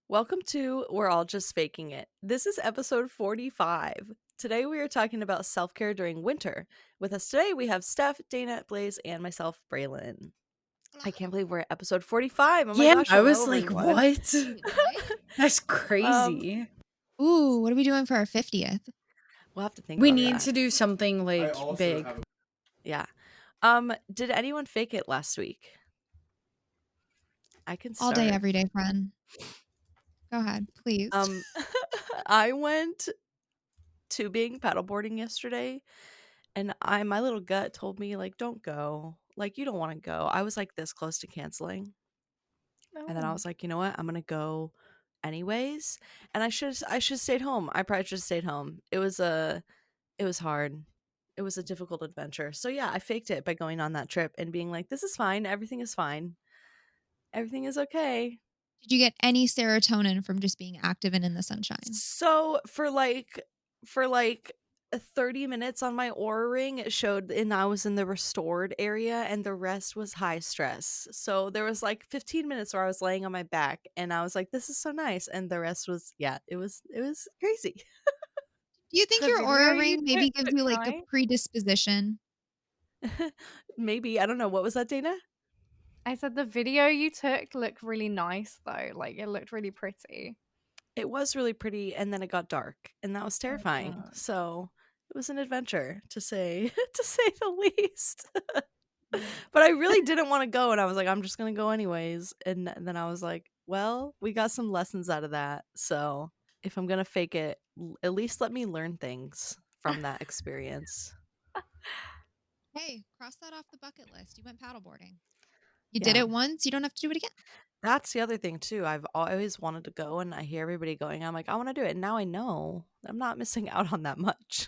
Welcome to We're All Just Faking It. This is episode 45. Today we are talking about self-care during winter. With us today we have Steph, Dana, Blaze, and myself, Braylon. I can't believe we're at episode 45. Oh my Yeah, gosh, I hello was like, everyone. what? Wait, what? That's Um, crazy. Ooh, what are we doing for our 50th? we'll have to think We about need that. to do something like big. Yeah. Did anyone fake it last week? I can All day, start. every day, friend. Go ahead, please. I went tubing paddleboarding yesterday. And my little gut told me, like, don't go. Like, you don't want to go. I was like this close to canceling. And then I No. was like, you know what? I'm gonna go anyways. And I should stayed home. I probably should have stayed home. It was hard. It was a difficult adventure. So yeah, I faked it by going on that trip and being like, this is fine. Everything is fine. Everything is okay. Did you get any serotonin from just being active and in the sunshine? So for 30 minutes on my Aura ring, it showed and I was in the restored area and the rest was high stress. So there was like 15 minutes where I was laying on my back and I was like, this is so nice. And the rest was it was crazy. Do you think The your video aura you ring maybe took gives looked you like a nice. predisposition? Maybe. I don't know. What was that, Dana? I said the video you took looked really nice though. Like it looked really pretty. It was really pretty and then it got dark and that was Oh terrifying. god. So it was an adventure to say to say the least. Yeah. But I really didn't want to go, and I was like, I'm just gonna go anyways. And then I was like, well, we got some lessons out of that. So if I'm gonna fake it, at least let me learn things from that experience. Hey, cross that off the bucket list. You went paddleboarding. You did Yeah. it once, you don't have to do it again. That's the other thing too. I've always wanted to go and I hear everybody going. I'm like, I want to do it. And now I know I'm not missing out on that much.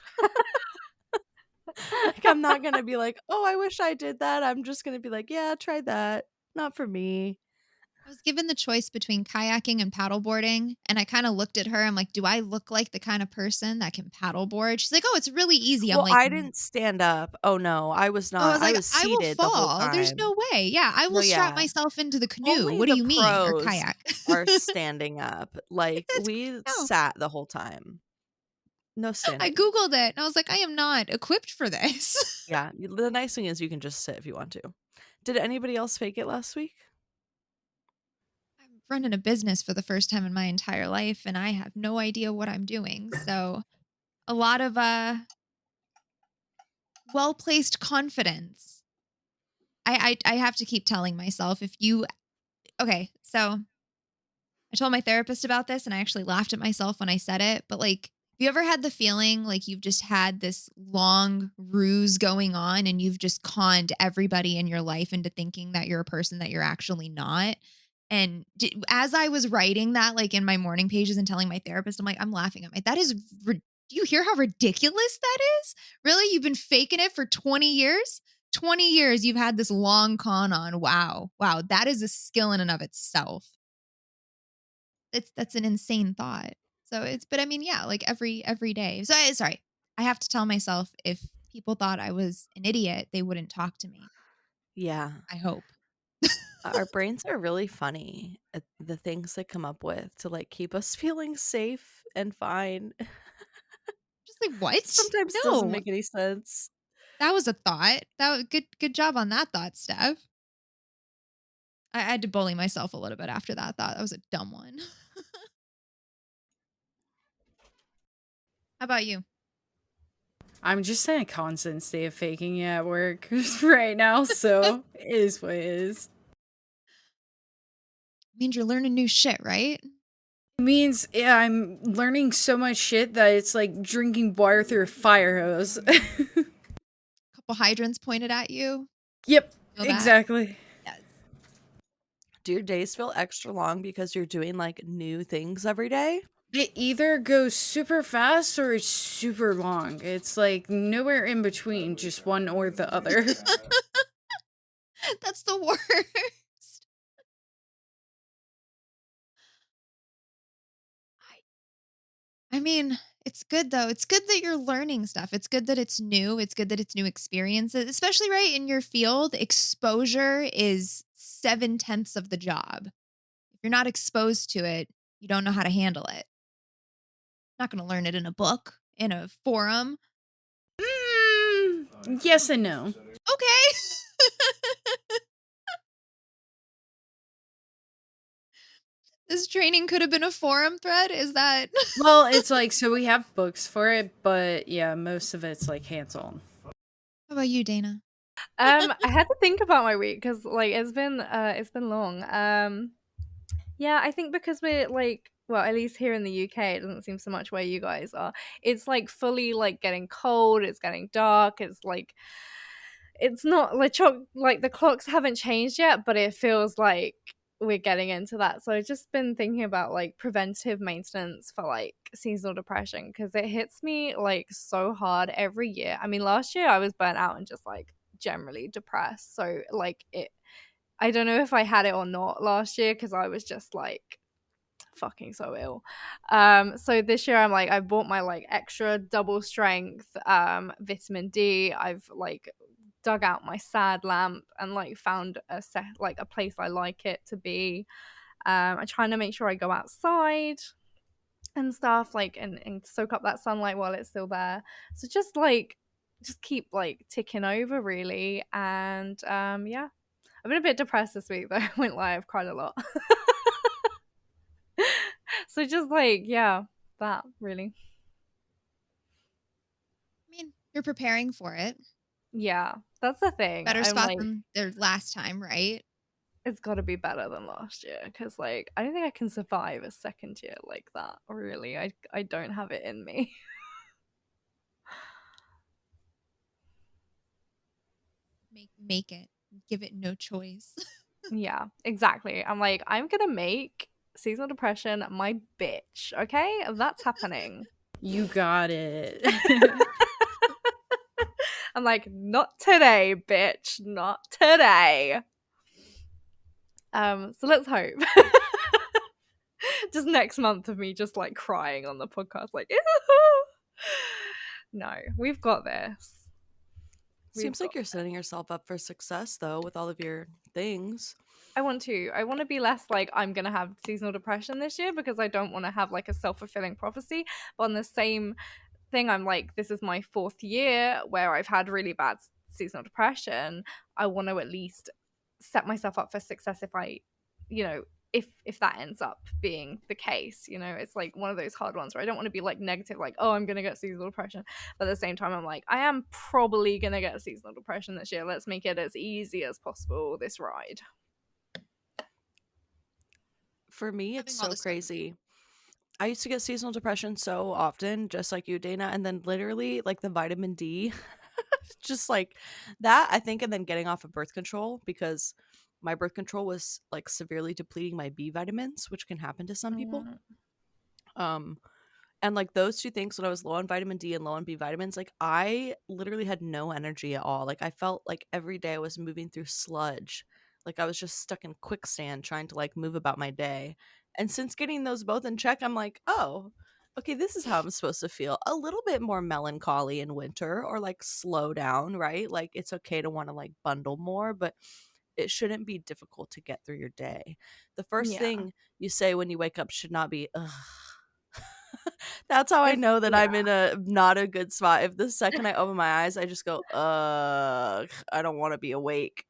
Like I'm not gonna be like, oh, I wish I did that. I'm just gonna be like, yeah, try that. Not for me. I was given the choice between kayaking and paddleboarding, and I kind of looked at her. I'm like, do I look like the kind of person that can paddleboard? She's like, oh, it's really easy. I'm Well, like, I didn't stand up. Oh no, I was oh, I not. was I like, was I will seated the whole fall. There's time. no way. Yeah, I No, will strap yeah. myself into the canoe. Only What do the you mean? Or pros kayak. are standing up. Like, That's, we no. sat the whole time. No I standing. Googled it and I was like, I am not equipped for this. Yeah, the nice thing is you can just sit if you want to. Did anybody else fake it last week? I'm running a business for the first time in my entire life and I have no idea what I'm doing. So a lot of well-placed confidence. I have to keep telling myself if you okay, so I told my therapist about this and I actually laughed at myself when I said it, but like, have you ever had the feeling like you've just had this long ruse going on and you've just conned everybody in your life into thinking that you're a person that you're actually not? And as I was writing that, like in my morning pages and telling my therapist, I'm like, I'm laughing at my, that is, do you hear how ridiculous that is? Really? You've been faking it for 20 years? 20 years you've had this long con on. Wow. Wow. That is a skill in and of itself. That's an insane thought. So it's but I mean, yeah, like every day. So sorry. I have to tell myself if people thought I was an idiot, they wouldn't talk to me. Yeah. I hope. Our brains are really funny at the things they come up with to like keep us feeling safe and fine. Just like, what? Sometimes doesn't No. make any sense. That was a thought. That was good job on that thought, Steph. I had to bully myself a little bit after that thought. That was a dumb one. How about you? I'm just in a constant state of faking it at work right now, so it is what it is. Means you're learning new shit, right? It means, yeah, I'm learning so much shit that it's like drinking water through a fire hose. Couple hydrants pointed at you. Yep, Feel that? exactly. Yes. Do your days feel extra long because you're doing like new things every day? It either goes super fast or it's super long. It's like nowhere in between, just one or the other. That's the worst. I mean, it's good though. It's good that you're learning stuff. It's good that it's new. It's good that it's new experiences, especially right in your field. Exposure is 7/10 of the job. If you're not exposed to it, You don't know how to handle it. Not going to learn it in a book, in a forum. Yes and no. Okay. This training could have been a forum thread. Is that? Well, it's like, so we have books for it, but yeah, most of it's like hands-on. How about you, Dana? I had to think about my week because like it's been long. Yeah, I think because we're like, well, at least here in the UK, it doesn't seem so much where you guys are. It's like fully like getting cold, it's getting dark, it's like it's not like like the clocks haven't changed yet, but it feels like we're getting into that. So I've just been thinking about like preventive maintenance for like seasonal depression because it hits me like so hard every year. I mean, last year I was burnt out and just like generally depressed. So like it I don't know if I had it or not last year because I was just like fucking so ill. So this year I'm like I bought my like extra double strength vitamin D. I've like dug out my sad lamp and like found like a place I like it to be. I'm trying to make sure I go outside and stuff like and soak up that sunlight while it's still there. So just keep like ticking over really and yeah. I've been a bit depressed this week though. I won't lie, I've cried a lot. So just like, yeah, that really. I mean, you're preparing for it. Yeah, that's the thing. Better I'm spot like, than their last time, right? it's got to be better than last year because, like, I don't think I can survive a second year like that. Really, I don't have it in me. Make it. Give it no choice. Yeah, exactly. I'm like, I'm gonna make seasonal depression my bitch. Okay, that's happening. You got it. I'm like, not today, bitch, not today. So let's hope. Just next month of me just like crying on the podcast, like, no, we've got this. We've Seems got. like you're setting yourself up for success though with all of your things. I want to. I want to be less like I'm gonna have seasonal depression this year because I don't want to have like a self-fulfilling prophecy. But on the same thing, I'm like, this is my fourth year where I've had really bad seasonal depression. I want to at least set myself up for success if I, you know, if that ends up being the case. You know, it's like one of those hard ones where I don't want to be like negative, like, oh, I'm gonna get seasonal depression. But at the same time, I'm like, I am probably gonna get seasonal depression this year. Let's make it as easy as possible this ride. For me, it's Having all so this stuff. crazy. I used to get seasonal depression so often, just like you, Dana, and then literally like the vitamin D, just like that, I think, and then getting off of birth control because my birth control was like severely depleting my B vitamins, which can happen to some people. Mm, Um, and like those two things, when I was low on vitamin D and low on B vitamins, like I literally had no energy at all. Like I felt like every day I was moving through sludge. Like I was just stuck in quicksand trying to like move about my day. And since getting those both in check, I'm like, oh, okay, this is how I'm supposed to feel. A little bit more melancholy in winter or like slow down, right? Like it's okay to want to like bundle more, but it shouldn't be difficult to get through your day. The first yeah, thing you say when you wake up should not be, ugh. That's how I it's know that yeah. I'm in a not a good spot. If the second I open my eyes, I just go, ugh, I don't want to be awake.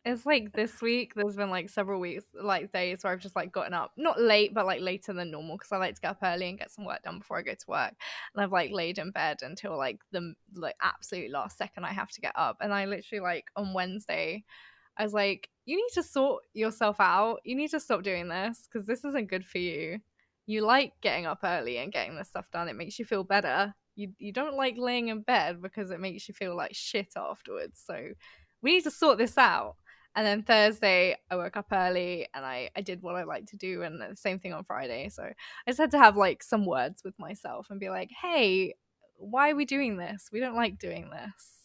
It's like this week, there's been like several weeks, like days where I've just like gotten up, not late, but like later than normal because I like to get up early and get some work done before I go to work. And I've like laid in bed until like the like absolute last second I have to get up. And I literally like on Wednesday, I was like, you need to sort yourself out. You need to stop doing this because this isn't good for you. You like getting up early and getting this stuff done. It makes you feel better. You don't like laying in bed because it makes you feel like shit afterwards. So we need to sort this out. And then Thursday, I woke up early and I did what I like to do. And the same thing on Friday. So I just had to have like some words with myself and be like, hey, why are we doing this? We don't like doing this.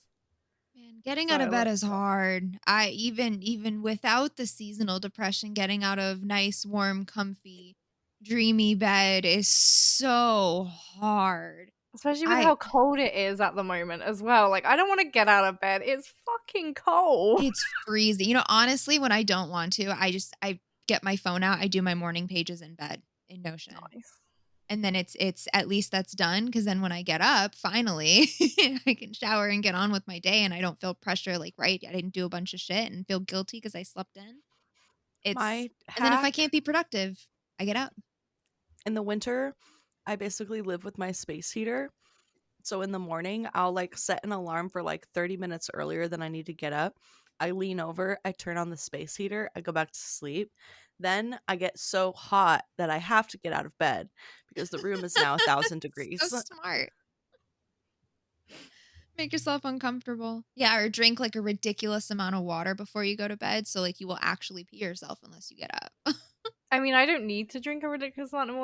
Man, getting So out of bed like, is hard. I even without the seasonal depression, getting out of nice, warm, comfy, dreamy bed is so hard. especially with I how cold it is at the moment as well. Like, I don't want to get out of bed. It's fucking cold. It's freezing. Honestly, when I don't want to, I get my phone out, I do my morning pages in bed. in Notion. Nice. And then it's at least that's done, because then when I get up, finally, I can shower and get on with my day, and I don't feel pressure like, right, I didn't do a bunch of shit and feel guilty because I slept in. It's My and then if I hack can't be productive, I get up. in the winter, I basically live with my space heater. So in the morning, I'll like set an alarm for like 30 minutes earlier than I need to get up. I lean over, I turn on the space heater, I go back to sleep. Then I get so hot that I have to get out of bed because the room is now 1,000 So degrees. smart. Make yourself uncomfortable. Yeah, or drink like a ridiculous amount of water before you go to bed, so like you will actually pee yourself unless you get up. I mean, I don't need to drink a ridiculous amount of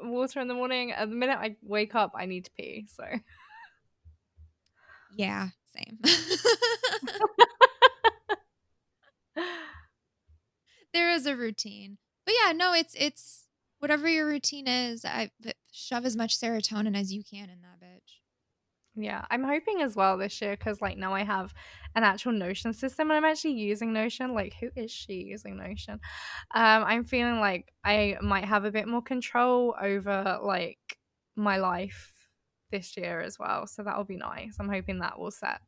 water in the morning. At the minute I wake up, I need to pee. So Yeah, same. There is a routine. But yeah, no, it's whatever your routine is, shove as much serotonin as you can in that bitch. yeah, I'm hoping as well this year because like now I have an actual Notion system and I'm actually using Notion. Like, who is she using Notion? I'm feeling like I might have a bit more control over like my life this year as well. So that'll be nice. I'm hoping that will set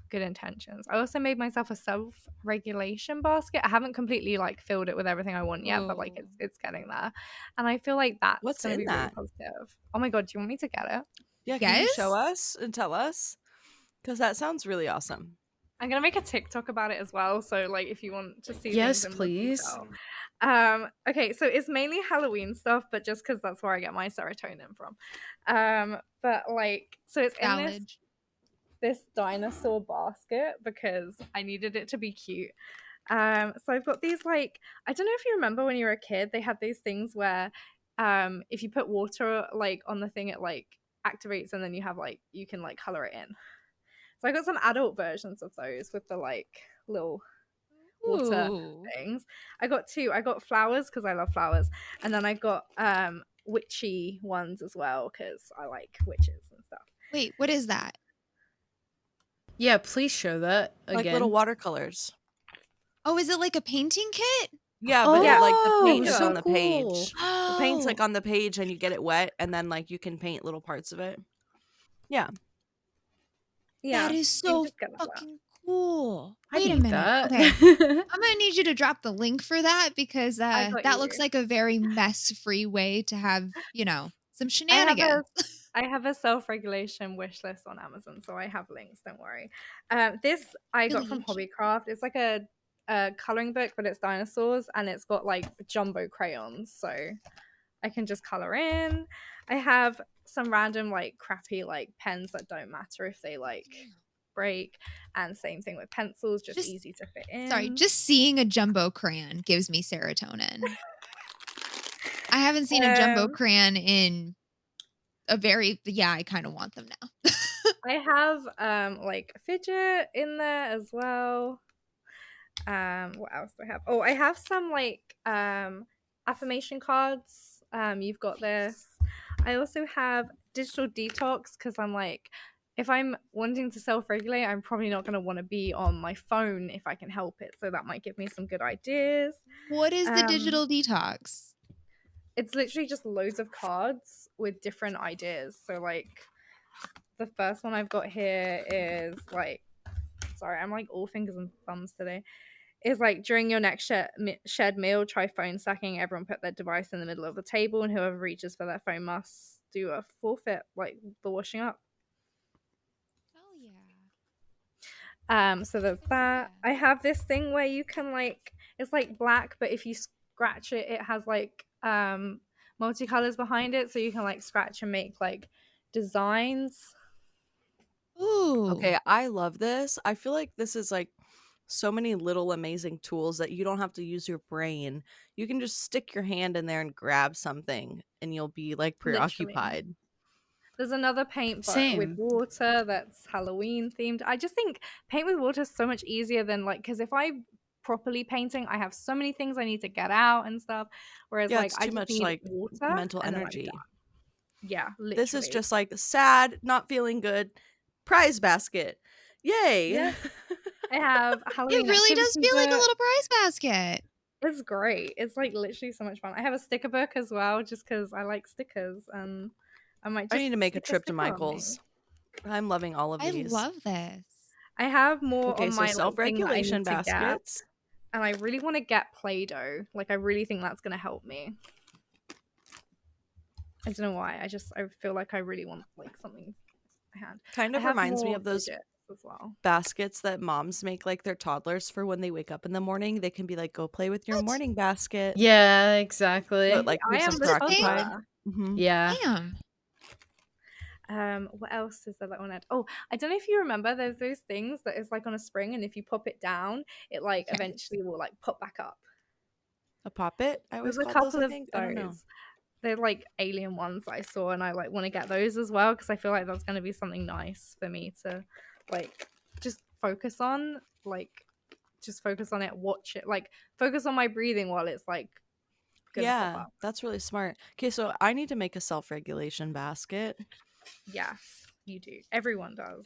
good intentions. I also made myself a self-regulation basket. I haven't completely like filled it with everything I want yet, but like Oh. it's getting there. And I feel like that's What's going to in be really that? positive. Oh my god, do you want me to get it? Yeah, can you show Yes? us and tell us? Because that sounds really awesome. I'm gonna make a TikTok about it as well. So like if you want to see things Yes, in more please. detail. Okay, so it's mainly Halloween stuff, but just because that's where I get my serotonin from. But like so it's in Valid. this dinosaur basket because I needed it to be cute. So I've got these like I don't know if you remember when you were a kid, they had these things where if you put water like on the thing it like activates and then you have like you can like color it in. So I got some adult versions of those with the like little water Ooh. things. I got two. I got flowers because I love flowers, and then I got witchy ones as well because I like witches and stuff. Wait, what is that? Yeah, please show that Like little again. watercolors. Oh, is it like a painting kit? Yeah, but Yeah, like the I'll Oh, paint put it is so on up. the cool. page. The paint's like Oh, on the page and you get it wet and then like you can paint little parts of it. Yeah. that Yeah, is you can so just get that. fucking cool. I Wait a need minute. that. Okay. I'm gonna need you to drop the link for that because I got that looks you. like a very mess-free way to have, some I have a shenanigans. I have a self-regulation wish list on Amazon, so I have links. Don't worry. This I got from Regulation. Hobbycraft. It's like a coloring book, but it's dinosaurs, and it's got like jumbo crayons, so I can just color in. I have some random like crappy like pens that don't matter if they like break, and same thing with pencils, just Just easy to fit sorry, in. just seeing a jumbo crayon gives me serotonin. I haven't seen a jumbo Um, crayon in a very yeah, I kind of want them now. I have like fidget in there as well. What else do I have? Oh, I have some like affirmation cards. You've got this. I also have digital detox because I'm like, if I'm wanting to self-regulate, I'm probably not going to want to be on my phone if I can help it. So that might give me some good ideas. What is the Um, digital detox? it's literally just loads of cards with different ideas. So like the first one I've got here is like, sorry, I'm like all fingers and thumbs today. Is like during your next shared meal, try phone stacking. Everyone put their device in the middle of the table, and whoever reaches for their phone must do a forfeit, like the washing up. Hell yeah. So there's Fuck that. yeah. I have this thing where you can like it's like black, but if you scratch it, it has like multicolors behind it, so you can like scratch and make like designs. Ooh. Okay, I love this. I feel like this is like so many little amazing tools that you don't have to use your brain. You can just stick your hand in there and grab something and you'll be like Literally. preoccupied. There's another paint but with Same. water that's Halloween themed. I just think paint with water is so much easier than like because if I properly painting, I have so many things I need to get out and stuff. Whereas Yeah, like it's I too just much need like water mental and then I'm energy. done. Yeah, This is literally. just like sad, not feeling good, prize basket. Yay. Yeah. I have It Halloween really does activity feel like a book. little prize basket. It's great. It's like literally so much fun. I have a sticker book as well, just because I like stickers, and I might I need just to make a stick a trip to sticker on me. Michael's. I'm loving all of I these. love this. I have more Okay, on so my like thing that I self-regulation need to get, baskets. and I really want to get Play-Doh. Like, I really think that's gonna help me. I don't know why. I feel like I really want like something in my hand. Kind I of have reminds me more of those fidgets as well. baskets that moms make like their toddlers for when they wake up in the morning. They can be like, go play with your What? morning basket. Yeah, So it exactly. like I keeps them am That's the a thing? preoccupied. toddler. Hmm. Yeah. Damn. What else is there that I want to add? Oh, I don't know if you remember. There's those things that is like on a spring, and if you pop it down, it like Yes. eventually will like pop back up. A poppet, I always There's a called those, couple I of think. I don't know. those. They're like alien ones that I saw, and I like want to get those as well because I feel like that's going to be something nice for me to like just focus on. Like, just focus on it, watch it, like focus on my breathing while it's like gonna pop Yeah, up. that's really smart. Okay, so I need to make a self-regulation basket. Yes, you do. Everyone does.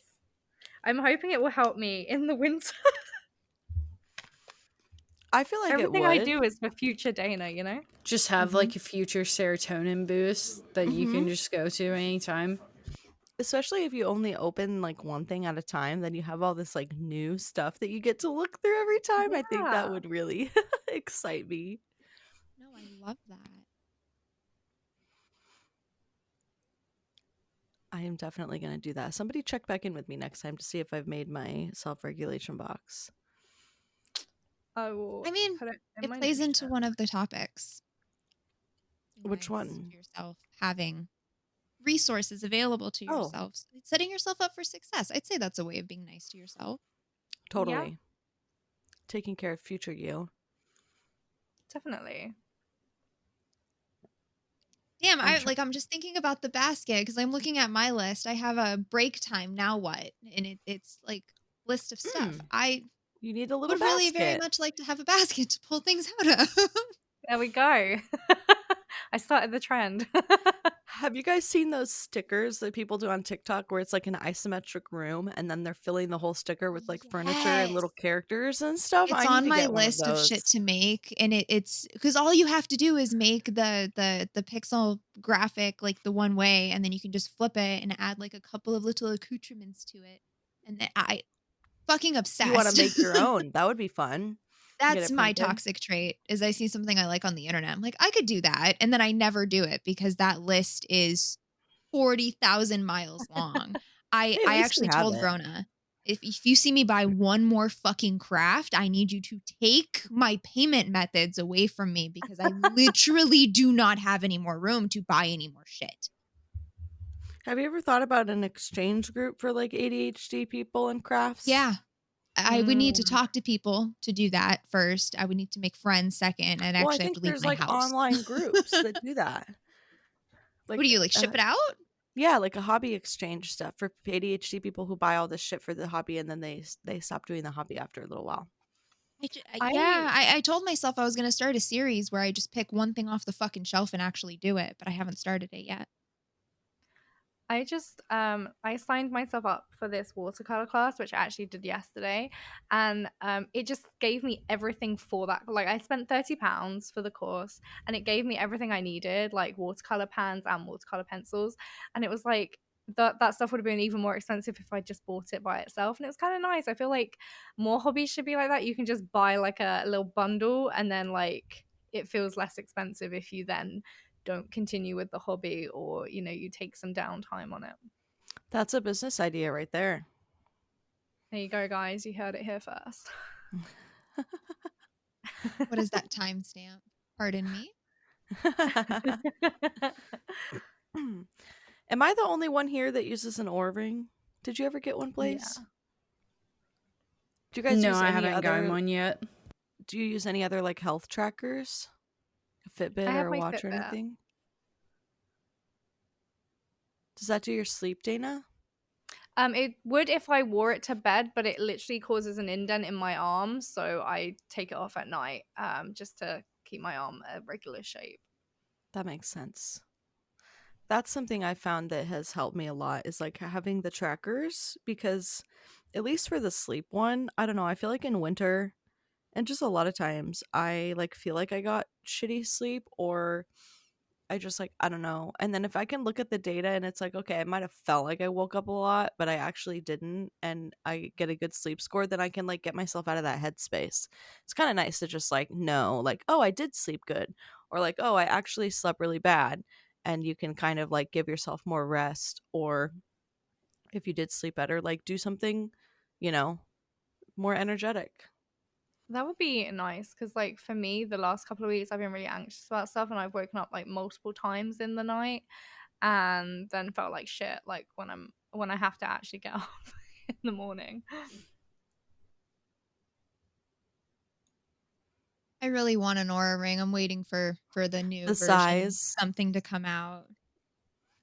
I'm hoping it will help me in the winter. I feel like it Everything I would. do is for future Dana, you know? Just have Hmm. like a future serotonin boost that you Hmm. can just go to anytime. Especially if you only open like one thing at a time, then you have all this like new stuff that you get to look through every time. I think that Yeah, would really excite me. No, I love that. I am definitely going to do that. Somebody check back in with me next time to see if I've made my self-regulation box. I will I mean, put it in it my plays into notion. one of the topics. Being Which nice one? to yourself, having resources available to Oh, yourself, setting yourself up for success. I'd say that's a way of being nice to yourself. Yeah, totally. Taking care of future you. definitely. Damn, I'm trying. I'm just thinking about the basket because I'm looking at my list. I have a break time. Now what? And it's like list of stuff. Mm, I you need a little would really very basket. much like to have a basket to pull things out of. There we go. I started the trend. Have you guys seen those stickers that people do on TikTok where it's like an isometric room and then they're filling the whole sticker with like furniture and Yes. little characters and stuff? It's I need on to my get one of list of shit those. to make, and it's because all you have to do is make the pixel graphic like the one way, and then you can just flip it and add like a couple of little accoutrements to it. And then I fucking You want to obsessed. make your own? That would be fun. Get That's it my printed. toxic trait is I see something I like on the internet. I'm like, I could do that. And then I never do it because that list is 40,000 miles long. I Hey, at I least you actually have told it. Vrona, if you see me buy one more fucking craft, I need you to take my payment methods away from me because I literally do not have any more room to buy any more shit. Have you ever thought about an exchange group for like ADHD people and crafts? Yeah. I would need to Mm. talk to people to do that first. I would need to make friends second and Well, I actually have think to leave there's my like house. online groups that do that. What do Like, you like ship it out? yeah, like a hobby exchange stuff for ADHD people who buy all this shit for the hobby and then they stop doing the hobby after a little while. I I told myself I was going to start a series where I just pick one thing off the fucking shelf and actually do it, but I haven't started it yet. I just I signed myself up for this watercolor class, which I actually did yesterday, and it just gave me everything for that. Like, I spent £30 for the course, and it gave me everything I needed, like watercolor pans and watercolor pencils, and it was like that stuff would have been even more expensive if I just bought it by itself, and it was kind of nice. I feel like more hobbies should be like that. You can just buy like a little bundle, and then like it feels less expensive if you then don't continue with the hobby, or you take some downtime on it. That's a business idea right there. There you go, guys, you heard it here first. What is that timestamp? Pardon me? Am I the only one here that uses an Oura ring? Did you ever get one, Yeah, Blaze? Do you guys No, use I any haven't gotten other one yet. do you use any other like health trackers? A I Fitbit or have a my watch or Fitbit. anything? Does that do your sleep, Dana? It would if I wore it to bed, but it literally causes an indent in my arm, so I take it off at night, just to keep my arm a regular shape. That makes sense. That's something I found that has helped me a lot is like having the trackers because at least for the sleep one, I don't know, I feel like in winter And just a lot of times I like feel like I got shitty sleep, or I just like, I don't know. And then if I can look at the data and it's like, okay, I might have felt like I woke up a lot, but I actually didn't, and I get a good sleep score, then I can like get myself out of that headspace. It's kind of nice to just like know, like, oh, I did sleep good, or like, oh, I actually slept really bad. And you can kind of like give yourself more rest, or if you did sleep better, like do something, you know, more energetic. That would be nice because, like, for me, the last couple of weeks, I've been really anxious about stuff, and I've woken up like multiple times in the night, and then felt like shit, like when I have to actually get up in the morning. I really want an Aura ring. I'm waiting for the new The version, size. something to come out.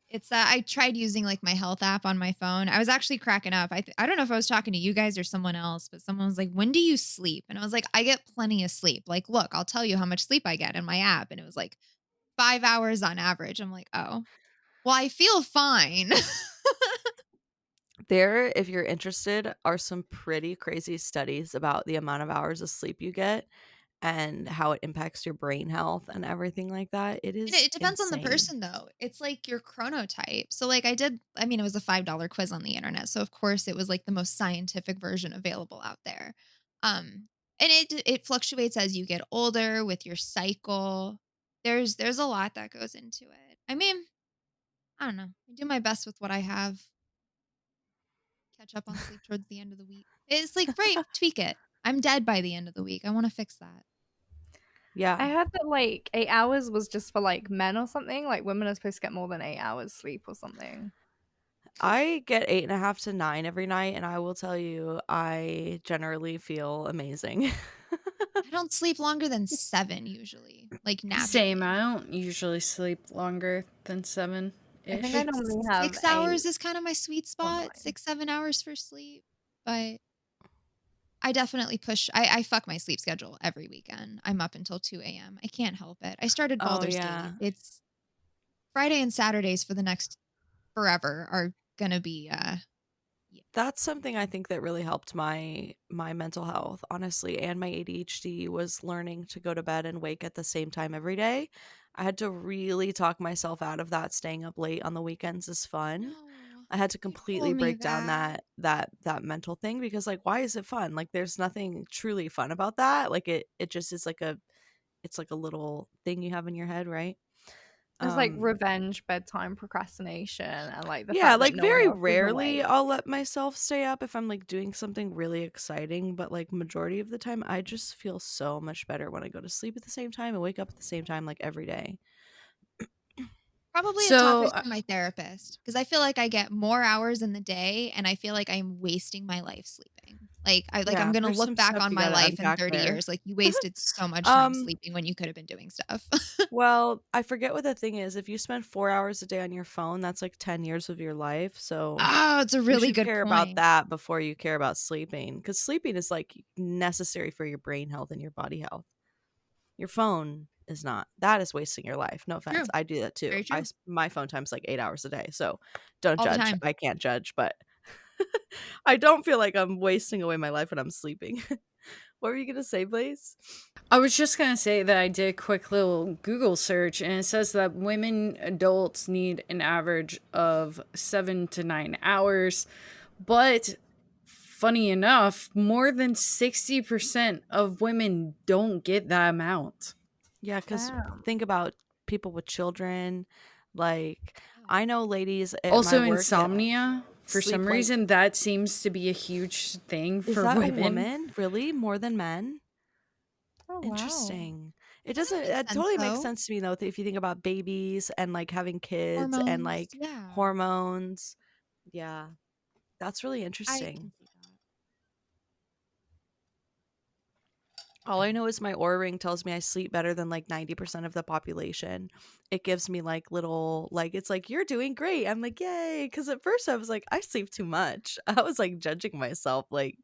It's I tried using like my health app on my phone. I was actually cracking up. I don't know if I was talking to you guys or someone else, but someone was like, "When do you sleep?" And I was like, "I get plenty of sleep. Like, look, I'll tell you how much sleep I get in my app." And it was like 5 hours on average. I'm like, "Oh, well, I feel fine." There, if you're interested, are some pretty crazy studies about the amount of hours of sleep you get and how it impacts your brain health and everything like that. It And is it depends on the insane. person though. It's like your chronotype. So like I mean it was a $5 quiz on the internet. So of course it was like the most scientific version available out there. And it fluctuates as you get older with your cycle. There's a lot that goes into it. I mean, I don't know. I do my best with what I have. Catch up on sleep towards the end of the week. It's like right, tweak it. I'm dead by the end of the week. I want to fix that. I Yeah. heard that like 8 hours was just for like men or something. Like women are supposed to get more than 8 hours sleep or something. I get 8.5 to 9 every night, and I will tell you, I generally feel amazing. I don't sleep longer than 7 usually, like Same. naturally. I don't usually sleep longer than I think I seven-ish. Like, normally have 6 eight hours is kinda my sweet or spot, nine. 6, 7 hours for sleep, but I definitely push I fuck my sleep schedule every weekend. I'm up until 2 a.m. I can't help it. I started Oh, Baldur's Gate. yeah. It's Friday and Saturdays for the next forever are gonna be, yeah. That's something I think that really helped my mental health, honestly, and my ADHD, was learning to go to bed and wake at the same time every day. I had to really talk myself out of that. Staying up late on the weekends is fun. No. I had to You completely told me break down that. that mental thing, because like, why is it fun? Like there's nothing truly fun about that. Like it just is like it's like a little thing you have in your head, right? It's like Um revenge bedtime procrastination and like the Yeah, fact that like no one very else is rarely awake. I'll let myself stay up if I'm like doing something really exciting, but like majority of the time I just feel so much better when I go to sleep at the same time and wake up at the same time, like every day. Probably a So, topic for my therapist because I feel like I get more hours in the day and I feel like I'm wasting my life sleeping. I'm Yeah, gonna there's look some back stuff on you my gotta life in unpack 30 there. years, like, "You wasted so much time Um, sleeping when you could have been doing stuff." well, I forget what the thing is. If you spend 4 hours a day on your phone, that's like 10 years of your life. So Oh, it's a you really should good care about point. that before you care about sleeping, because sleeping is like necessary for your brain health and your body health. Your phone is not. That is wasting your life. No offense. True. I do that too. Very true. My phone time's like 8 hours a day. So don't All the judge. time. I can't judge, but I don't feel like I'm wasting away my life when I'm sleeping. What were you going to say, Blaze? I was just gonna say that I did a quick little Google search, and it says that women adults need an average of 7 to 9 hours. But funny enough, more than 60% of women don't get that amount. Yeah, cuz Damn. think about people with children. Like Oh. I know ladies at my Also, work that insomnia. For some sleep like, reason, that seems to be a huge thing is for that a women. woman? Really? More than men? Oh wow. Interesting. It That doesn't, makes it sense, totally makes though. sense to me though, if you think about babies and like having kids and Hormones, like yeah. hormones. Yeah, that's really I interesting. can see that. All I know is my Oura ring tells me I sleep better than like 90% of the population. It gives me like little, like, it's like, you're doing great. I'm like, yay. Cause at first I was like, I sleep too much. I was like judging myself. Like,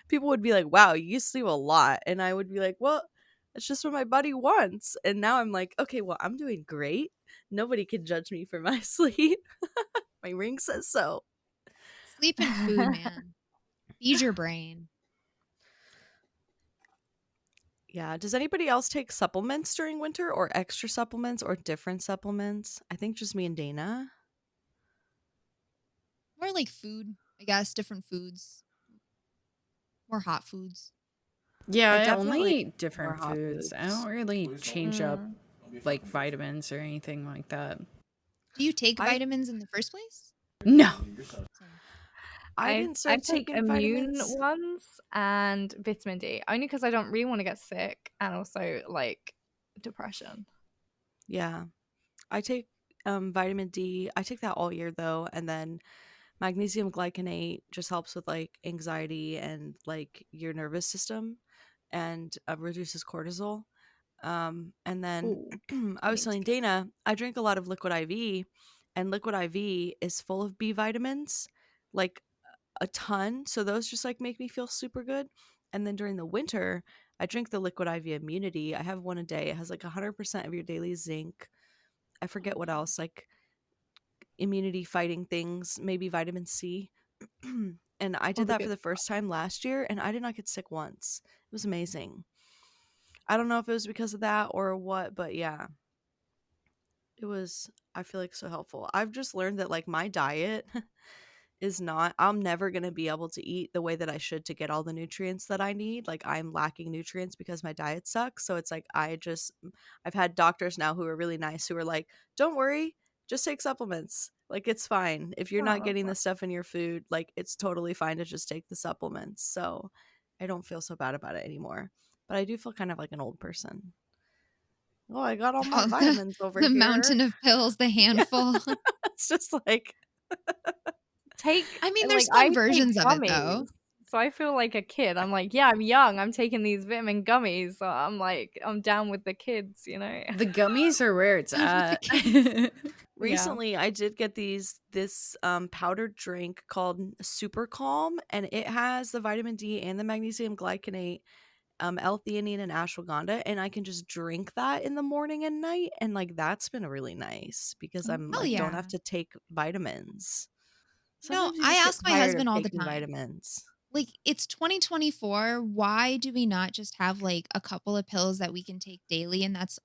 people would be like, wow, you sleep a lot. And I would be like, well, it's just what my body wants. And now I'm like, okay, well, I'm doing great. Nobody can judge me for my sleep. My ring says so. Sleep and food, man. Feed your brain. Yeah. Does anybody else take supplements during winter or extra supplements or different supplements? I think just me and Dana. More like food, I guess, different foods, more hot foods. I Yeah, I only definitely eat more different hot foods. I don't foods. really change up Mm. like vitamins or anything like that. Do you take I vitamins in the first place? No. Same. I didn't I start take taking immune vitamins. ones and vitamin D only because I don't really want to get sick and also like depression. Yeah. I take vitamin D. I take that all year though, and then magnesium glycinate just helps with like anxiety and like your nervous system and reduces cortisol. And then Ooh, I I was need to telling get Dana, I drink a lot of liquid IV, and liquid IV is full of B vitamins, like a ton. So those just like make me feel super good. And then during the winter, I drink the liquid IV immunity. I have one a day. It has like 100% of your daily zinc. I Oh forget what man. else, like immunity fighting things, maybe vitamin C. And I all did the that for good the first time last year and I did not get sick once. It was amazing. I don't know if it was because of that or what, but yeah, it was, I feel like, so helpful. I've just learned that like my diet is not, I'm never going to be able to eat the way that I should to get all the nutrients that I need. Like I'm lacking nutrients because my diet sucks. So it's like I've had doctors now who are really nice who are like, "Don't worry, just take supplements. Like it's fine. If you're Oh, not that's getting the nice. stuff in your food, like it's totally fine to just take the supplements." So I don't feel so bad about it anymore. But I do feel kind of like an old person. Oh, I got all my Oh, vitamins over the here. mountain of pills, the handful. It's just like Take I mean, there's like I fun take versions of it though. gummies, so I feel like a kid. I'm like, yeah, I'm young. I'm taking these vitamin gummies, so I'm like, I'm down with the kids, you know? The gummies are where it's Down with the at. kids. Yeah. recently I did get this powdered drink called Super Calm, and it has the vitamin D and the magnesium glycinate, L-theanine and ashwagandha, and I can just drink that in the morning and night, and like that's been really nice because I'm Hell like don't have yeah. to take vitamins. No, Sometimes you I just get ask my tired of husband all the taking time. vitamins. Like, it's 2024. Why do we not just have like a couple of pills that we can take daily and that's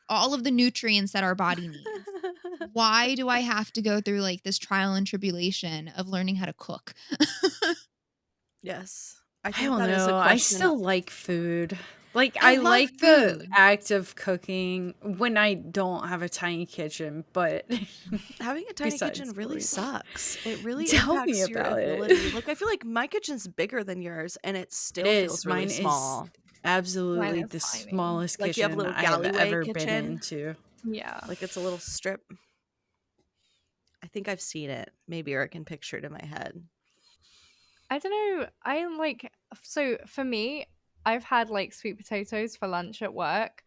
all of the nutrients that our body needs? Why do I have to go through like this trial and tribulation of learning how to cook? Yes, I I think don't that is a know. I question. still like food. Like I I love like the food. act of cooking when I don't have a tiny kitchen, but Having a tiny kitchen besides the really reason. sucks. It really Tell me impacts your about it. ability. Like I feel like my kitchen's bigger than yours and it It still is. feels really Mine is small. Mine absolutely is the tiny. smallest Like you have a kitchen little I have galleyway ever been kitchen. into. Yeah. Like it's a little strip. I think I've seen it. Maybe or I can picture it in my head. I don't know. I am like, so for me, I've had like sweet potatoes for lunch at work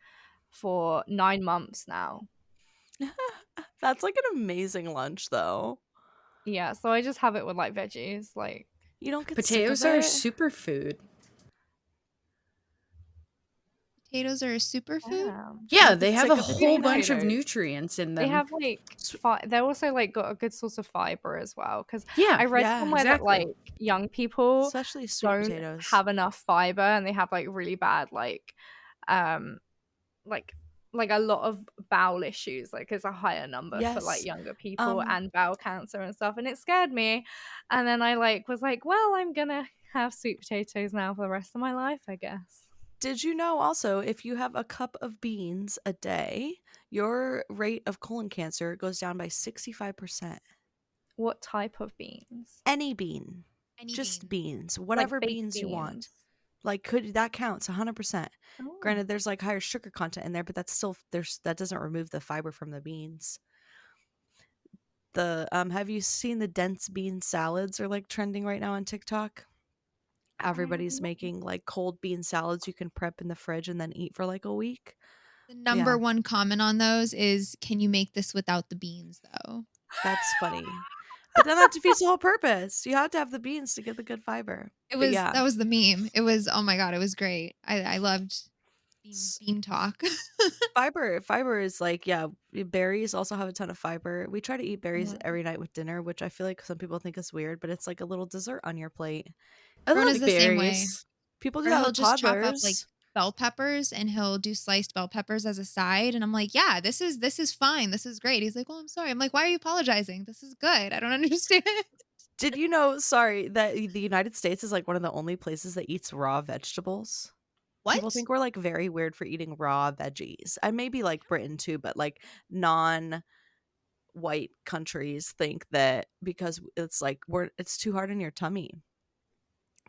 for 9 months now. That's like an amazing lunch though. Yeah, so I just have it with like veggies. Like, You don't get sick of Potatoes are a it? superfood. Potatoes are a superfood. You Yeah, don't they get have a sick of sweet whole eating bunch them? of potatoes. nutrients in They them. have like S- they're also like got a good source of fiber as well. Because Yeah, I read Yeah, somewhere that exactly. like young people especially sweet don't potatoes. have enough fiber and they have like really bad um like a lot of bowel issues. Like it's a higher number for like Yes. younger people Um and bowel cancer and stuff. And it scared me. And then I like was like, well, I'm gonna have sweet potatoes now for the rest of my life, I guess. Did you know also if you have a cup of beans a day, your rate of colon cancer goes down by 65%? What type of beans? Any bean, Any just beans. beans, Like whatever baked beans you want. beans. Like could that counts 100%. Oh. Granted there's like higher sugar content in there, but that's still there's that doesn't remove the fiber from the beans. The have you seen the dense bean salads are like trending right now on TikTok? I have Everybody's not. making like cold bean salads you can prep in the fridge and then eat for like a week. The Yeah, number one comment on those is, "Can you make this without the beans, though?" that's funny. But then that defeats the whole purpose. You have to have the beans to get the good fiber. But yeah, That was the meme. It was, oh my god, it was great. I loved s- bean talk. fiber is like yeah, berries also have a ton of fiber. We try to eat berries Mhm. every night with dinner, which I feel like some people think is weird, but it's like a little dessert on your plate. I Rona's love the same way. berries. People do Or that he'll with just chop up like toddlers. bell peppers and he'll do sliced bell peppers as a side. And I'm like, yeah, this is fine. This is great. He's like, well, I'm sorry. I'm like, why are you apologizing? This is good. I don't understand. Did you know, sorry, that the United States is like one of the only places that eats raw vegetables? People What? think we're like very weird for eating raw veggies. And maybe like Britain too, but like non white countries think that because it's like it's too hard on your tummy,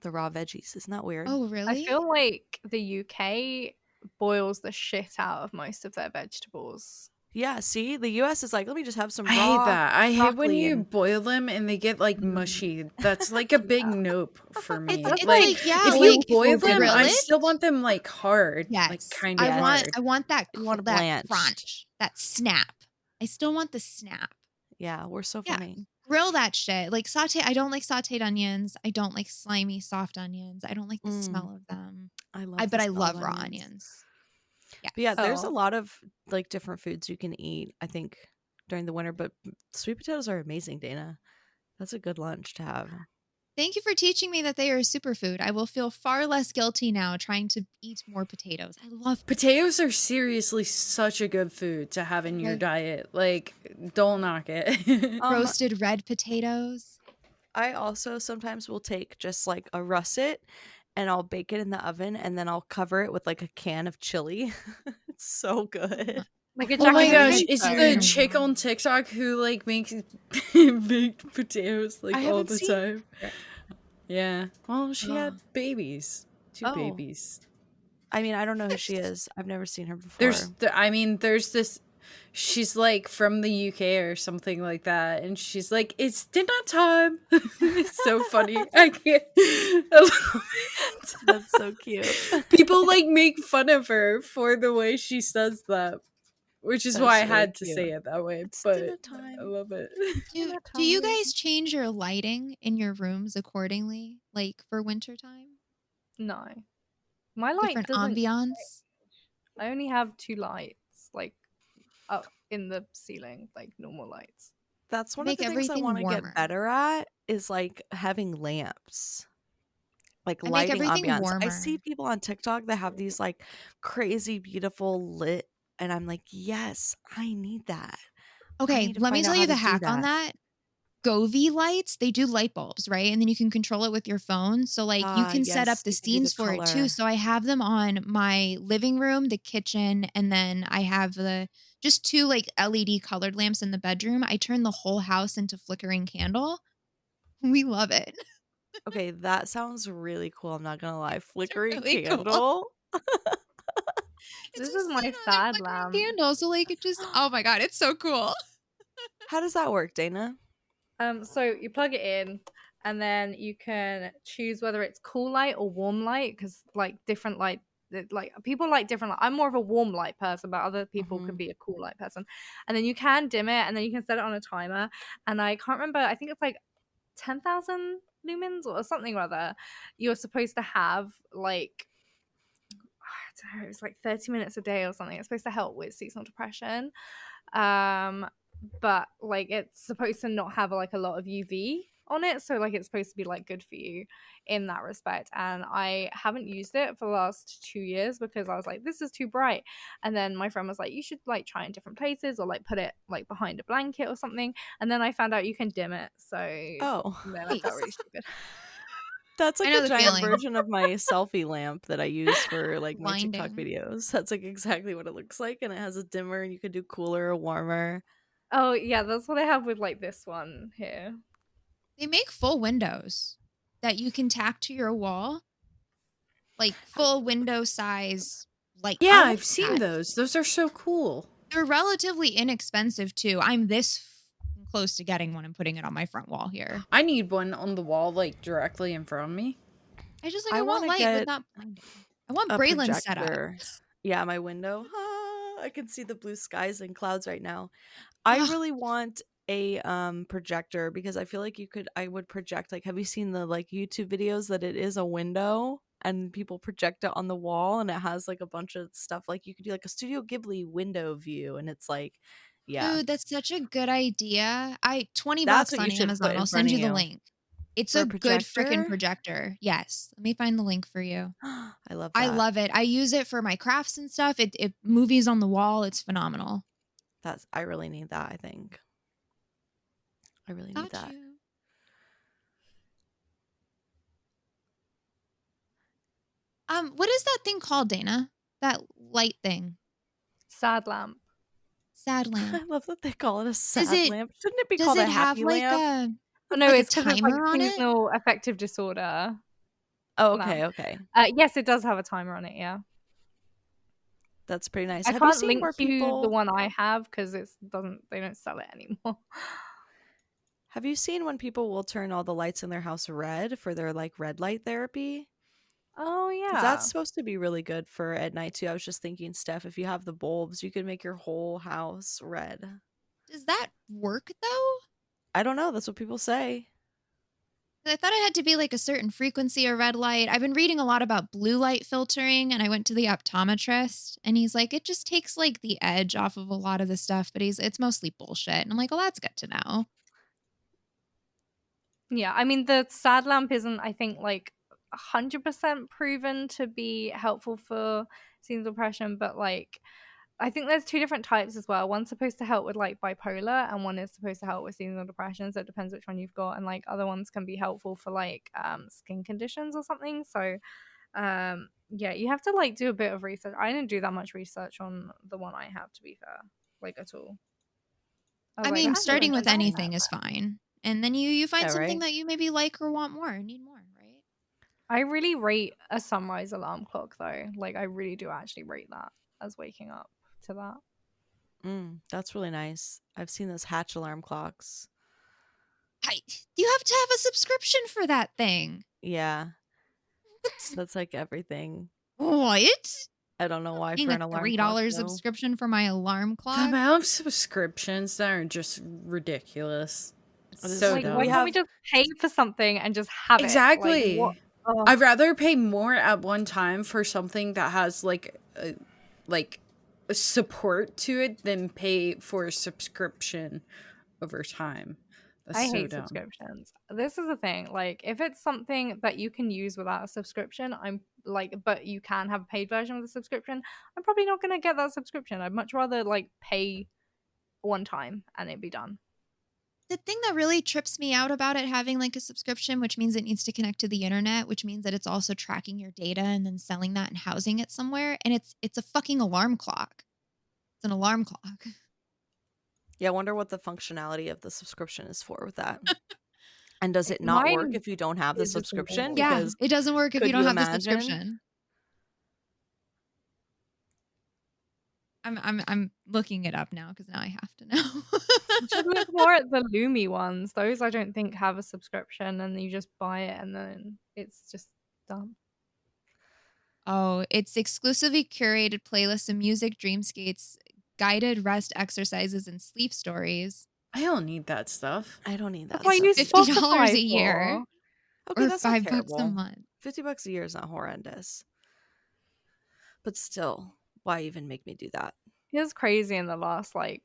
the raw veggies. Isn't that weird? Oh, I really? feel like the UK boils the shit out of most of their vegetables. Yeah, see, the US is like, let me just have some I hate raw that. I hate when broccoli you and boil them and they get like mm, mushy. That's like a big Yeah. nope for It's me. That's it's Like like, like yeah, if you like old if boil you people them, grill I food. it, still want them like hard, like yes. kind of I want yes, I hard. want that you want it that blanched. crunch, that snap. I still want the snap. Yeah, we're so Yeah, funny. grill that shit. Like saute I don't like sauteed onions. I don't like slimy soft onions. I don't like the Mm, smell of them. I I love the but I smell of love raw onions. onions. But yeah, Yes. there's a Oh, lot of like different foods you can eat, I think, during the winter, but sweet potatoes are amazing, Dana. That's a good lunch to have. Thank you for teaching me that they are a superfood. I will feel far less guilty now trying to eat more potatoes. I love Potatoes are seriously such a good food to have in your okay. diet. Like, don't knock it. Um, Roasted red potatoes. I also sometimes will take just like a russet and I'll bake it in the oven and then I'll cover it with like a can of chili. It's so Uh, good. like a Oh I my jacket haven't gosh, had it's chili potato. in the a chick on while. TikTok who like makes baked potatoes I like all haven't the seen time. her. Yeah. Well, she had Oh. babies. Two Oh, babies. I mean, I don't know who she is. I've never seen her There's before. I mean, there's this she's like from the UK or something like that, and she's like, "It's dinner time." It's so funny. I can't. I love it. That's so cute. People like make fun of her for the way she says that, which is why That's I really had to cute. say it that way, It's but dinner I time. love it. Do Dinner do you time. guys change your lighting in your rooms accordingly, like for winter time? No, my light Different doesn't. ambiance? I only have two lights, like up in the ceiling, like normal lights. That's I one of make the things I want everything to get warmer. better at is like having lamps, like I make lighting everything ambiance. I see warmer. people on TikTok that have these like crazy beautiful lit and I'm like, "Yes, I need that. I Okay, need to let me find out tell how you to the do hack on that." that. Govee lights, they do light bulbs, right? And then you can control it with your phone. So, like, you Ah, can set up yes, the you can do the scenes for it too. color. So, I have them on my living room, the kitchen, and then I have the just two like LED colored lamps in the bedroom. I turn the whole house into flickering candle. We love it. Okay, that sounds really cool, I'm not gonna lie. It's Flickering really cool. candle? It's This a is scene my on their sad flickering lamp. candle. So, like, it just, oh my God, it's so cool. How does that work, Dana? So you plug it in, and then you can choose whether it's cool light or warm light, because like different light, like people like different light. I'm more of a warm light person, but other people could Mhm. be a cool light person. And then you can dim it, and then you can set it on a timer. And I can't remember. I think it's like 10,000 lumens or something or other. You're supposed to have like I don't know, it's like 30 minutes a day or something. It's supposed to help with seasonal depression. Um, but like it's supposed to not have like a lot of UV on it, so like it's supposed to be like good for you in that respect. And I haven't used it for the last 2 years because I was like, this is too bright. And then my friend was like, you should like try in different places or like put it like behind a blanket or something. And then I found out you can dim it, so Oh, then I felt really Nice. stupid. that's I like know a the giant feeling. version of my selfie lamp that I use for, like, my TikTok Blinding. videos. That's, like, exactly what it looks like, and it has a dimmer, and you could do cooler or warmer. Oh yeah, that's what I have with like this one here. They make full windows that you can tack to your wall, like full window size. Like, Yeah, I want I've seen that. those. Those are so cool. They're relatively inexpensive too. I'm this close to getting one and putting it on my front wall here. I need one on the wall, like directly in front of me. I just like I I want wanna light but get not blinding. I want a Braylon set up. projector. Yeah, my window. Ah, I can see the blue skies and clouds right now. I Ugh, really want a, projector because I feel like I would project, like, have you seen the, like, YouTube videos that it is a window and people project it on the wall and it has, like, a bunch of stuff, like, you could do, like, a Studio Ghibli window view and it's like yeah. dude, that's such a good idea. I 20 That's bucks what you on should put Amazon. in I'll front send of you the you. link. It's For a a good freaking projector? projector. Yes. Let me find the link for you. I love I that. love it. I use it for my crafts and stuff. It movies on the wall. It's phenomenal. I really need that, I think. I really need Got that. you. What is that thing called, Dana? That light thing. Sad lamp. Sad I lamp. love that they call it a Does sad it lamp. Shouldn't it be does called it a have happy lamp? Oh no, like a it's because it's like timer on it? seasonal affective disorder Oh, lamp. okay, okay. Yes, it does have a timer on it. Yeah, That's pretty nice. I Have you can't seen link where you the people one I have because they don't sell it anymore. have you seen when people will turn all the lights in their house red for their, like, red light therapy? Oh Because that's yeah. supposed to be really good for at night too. I was just thinking, Steph, if you have the bulbs, you could make your whole house red. Does that work though? I don't know, that's what people say. I thought it had to be like a certain frequency or red light. I've been reading a lot about blue light filtering and I went to the optometrist and he's like, it just takes like the edge off of a lot of the stuff, but it's mostly bullshit. And I'm like, well, that's good to know. Yeah, I mean the sad lamp isn't, I think, like 100% proven to be helpful for seasonal depression, but like I think there's two different types as well. One's supposed to help with like bipolar, and one is supposed to help with seasonal depression. So it depends which one you've got, and like other ones can be helpful for like skin conditions or something. So yeah, you have to like do a bit of research. I didn't do that much research on the one I have, to be fair, like at all. I was I like, I mean, have no starting with interest in that. anything is fine. And then you find Yeah, something right? that you maybe like or want more, need more, right? I really rate a sunrise alarm clock though. Like I really do actually rate that as waking up to that. That's really nice. I've seen those Hatch alarm clocks. You have to have a subscription for that thing. Yeah, What? that's like everything. What? I don't know why Paying for a an alarm clock $3 though. subscription for my alarm The clock? amount of subscriptions that are just ridiculous. It's It is so Like, why we dumb. can't we have just pay for something and just have it? Like, what? Exactly. Oh, I'd rather pay more at one time for something that has like a support to it than pay for a subscription over time. That's I so hate dumb. subscriptions. This is the thing. Like, if it's something that you can use without a subscription, I'm like, but you can have a paid version of the subscription, I'm probably not going to get that subscription. I'd much rather like pay one time and it be done. The thing that really trips me out about it having like a subscription, which means it needs to connect to the internet, which means that it's also tracking your data and then selling that and housing it somewhere. And it's a fucking alarm clock. It's an alarm clock. Yeah, I wonder what the functionality of the subscription is for with that. And does it not work Mine if you don't have the is just subscription? normal. Yeah, Because it doesn't work if you could don't you have the imagine? subscription. I'm looking it up now because now I have to You should know. look more at the Lumi ones. Those I don't think have a subscription, and you just buy it, and then it's just done. Oh, it's exclusively curated playlists of music, dreamscapes, guided rest exercises, and sleep stories I don't need that stuff. I don't need That's that what I for stuff use either. $50 Spotify a year for. Okay, or that's not $5 a terrible. month. $50 a year is not horrendous. But still, why even make me do that? It's crazy in the last like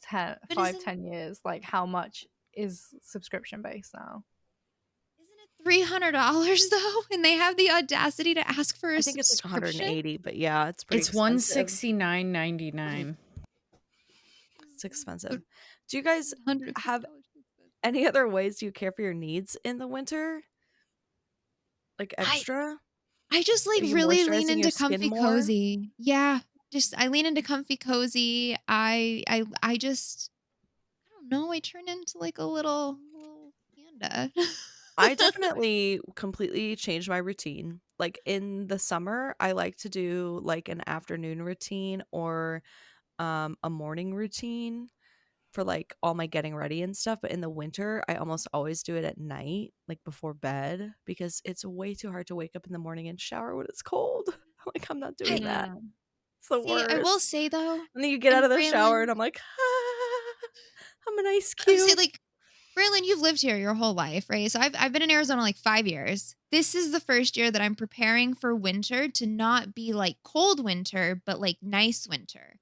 10, But 5, 10 years, like how much is subscription based now. isn't it $300 though? And they have the audacity to ask for a I think it's like subscription? 180, but yeah, it's pretty It's expensive. $169.99. It's expensive. Do you guys have $150 expensive. any other ways you care for your needs in the winter? Like I extra? I just Are like you really lean moisturizing your into skin comfy more? cozy. Yeah, just I lean into comfy cozy. I just I don't know. I turn into like a little panda. I definitely completely changed my routine. Like in the summer, I like to do like an afternoon routine or a morning routine for like all my getting ready and stuff. But in the winter, I almost always do it at night, like before bed, because it's way too hard to wake up in the morning and shower when it's cold. Like, I'm not doing I that. Mm. It's the see. I will worst. say though, And then you get out and of the shower and Braylon, I'm like, I'm an ice I would say cube. like Braylon, you've lived here your whole life, right? So I've been in Arizona like 5 years. This is the first year that I'm preparing for winter to not be like cold winter, but like nice winter.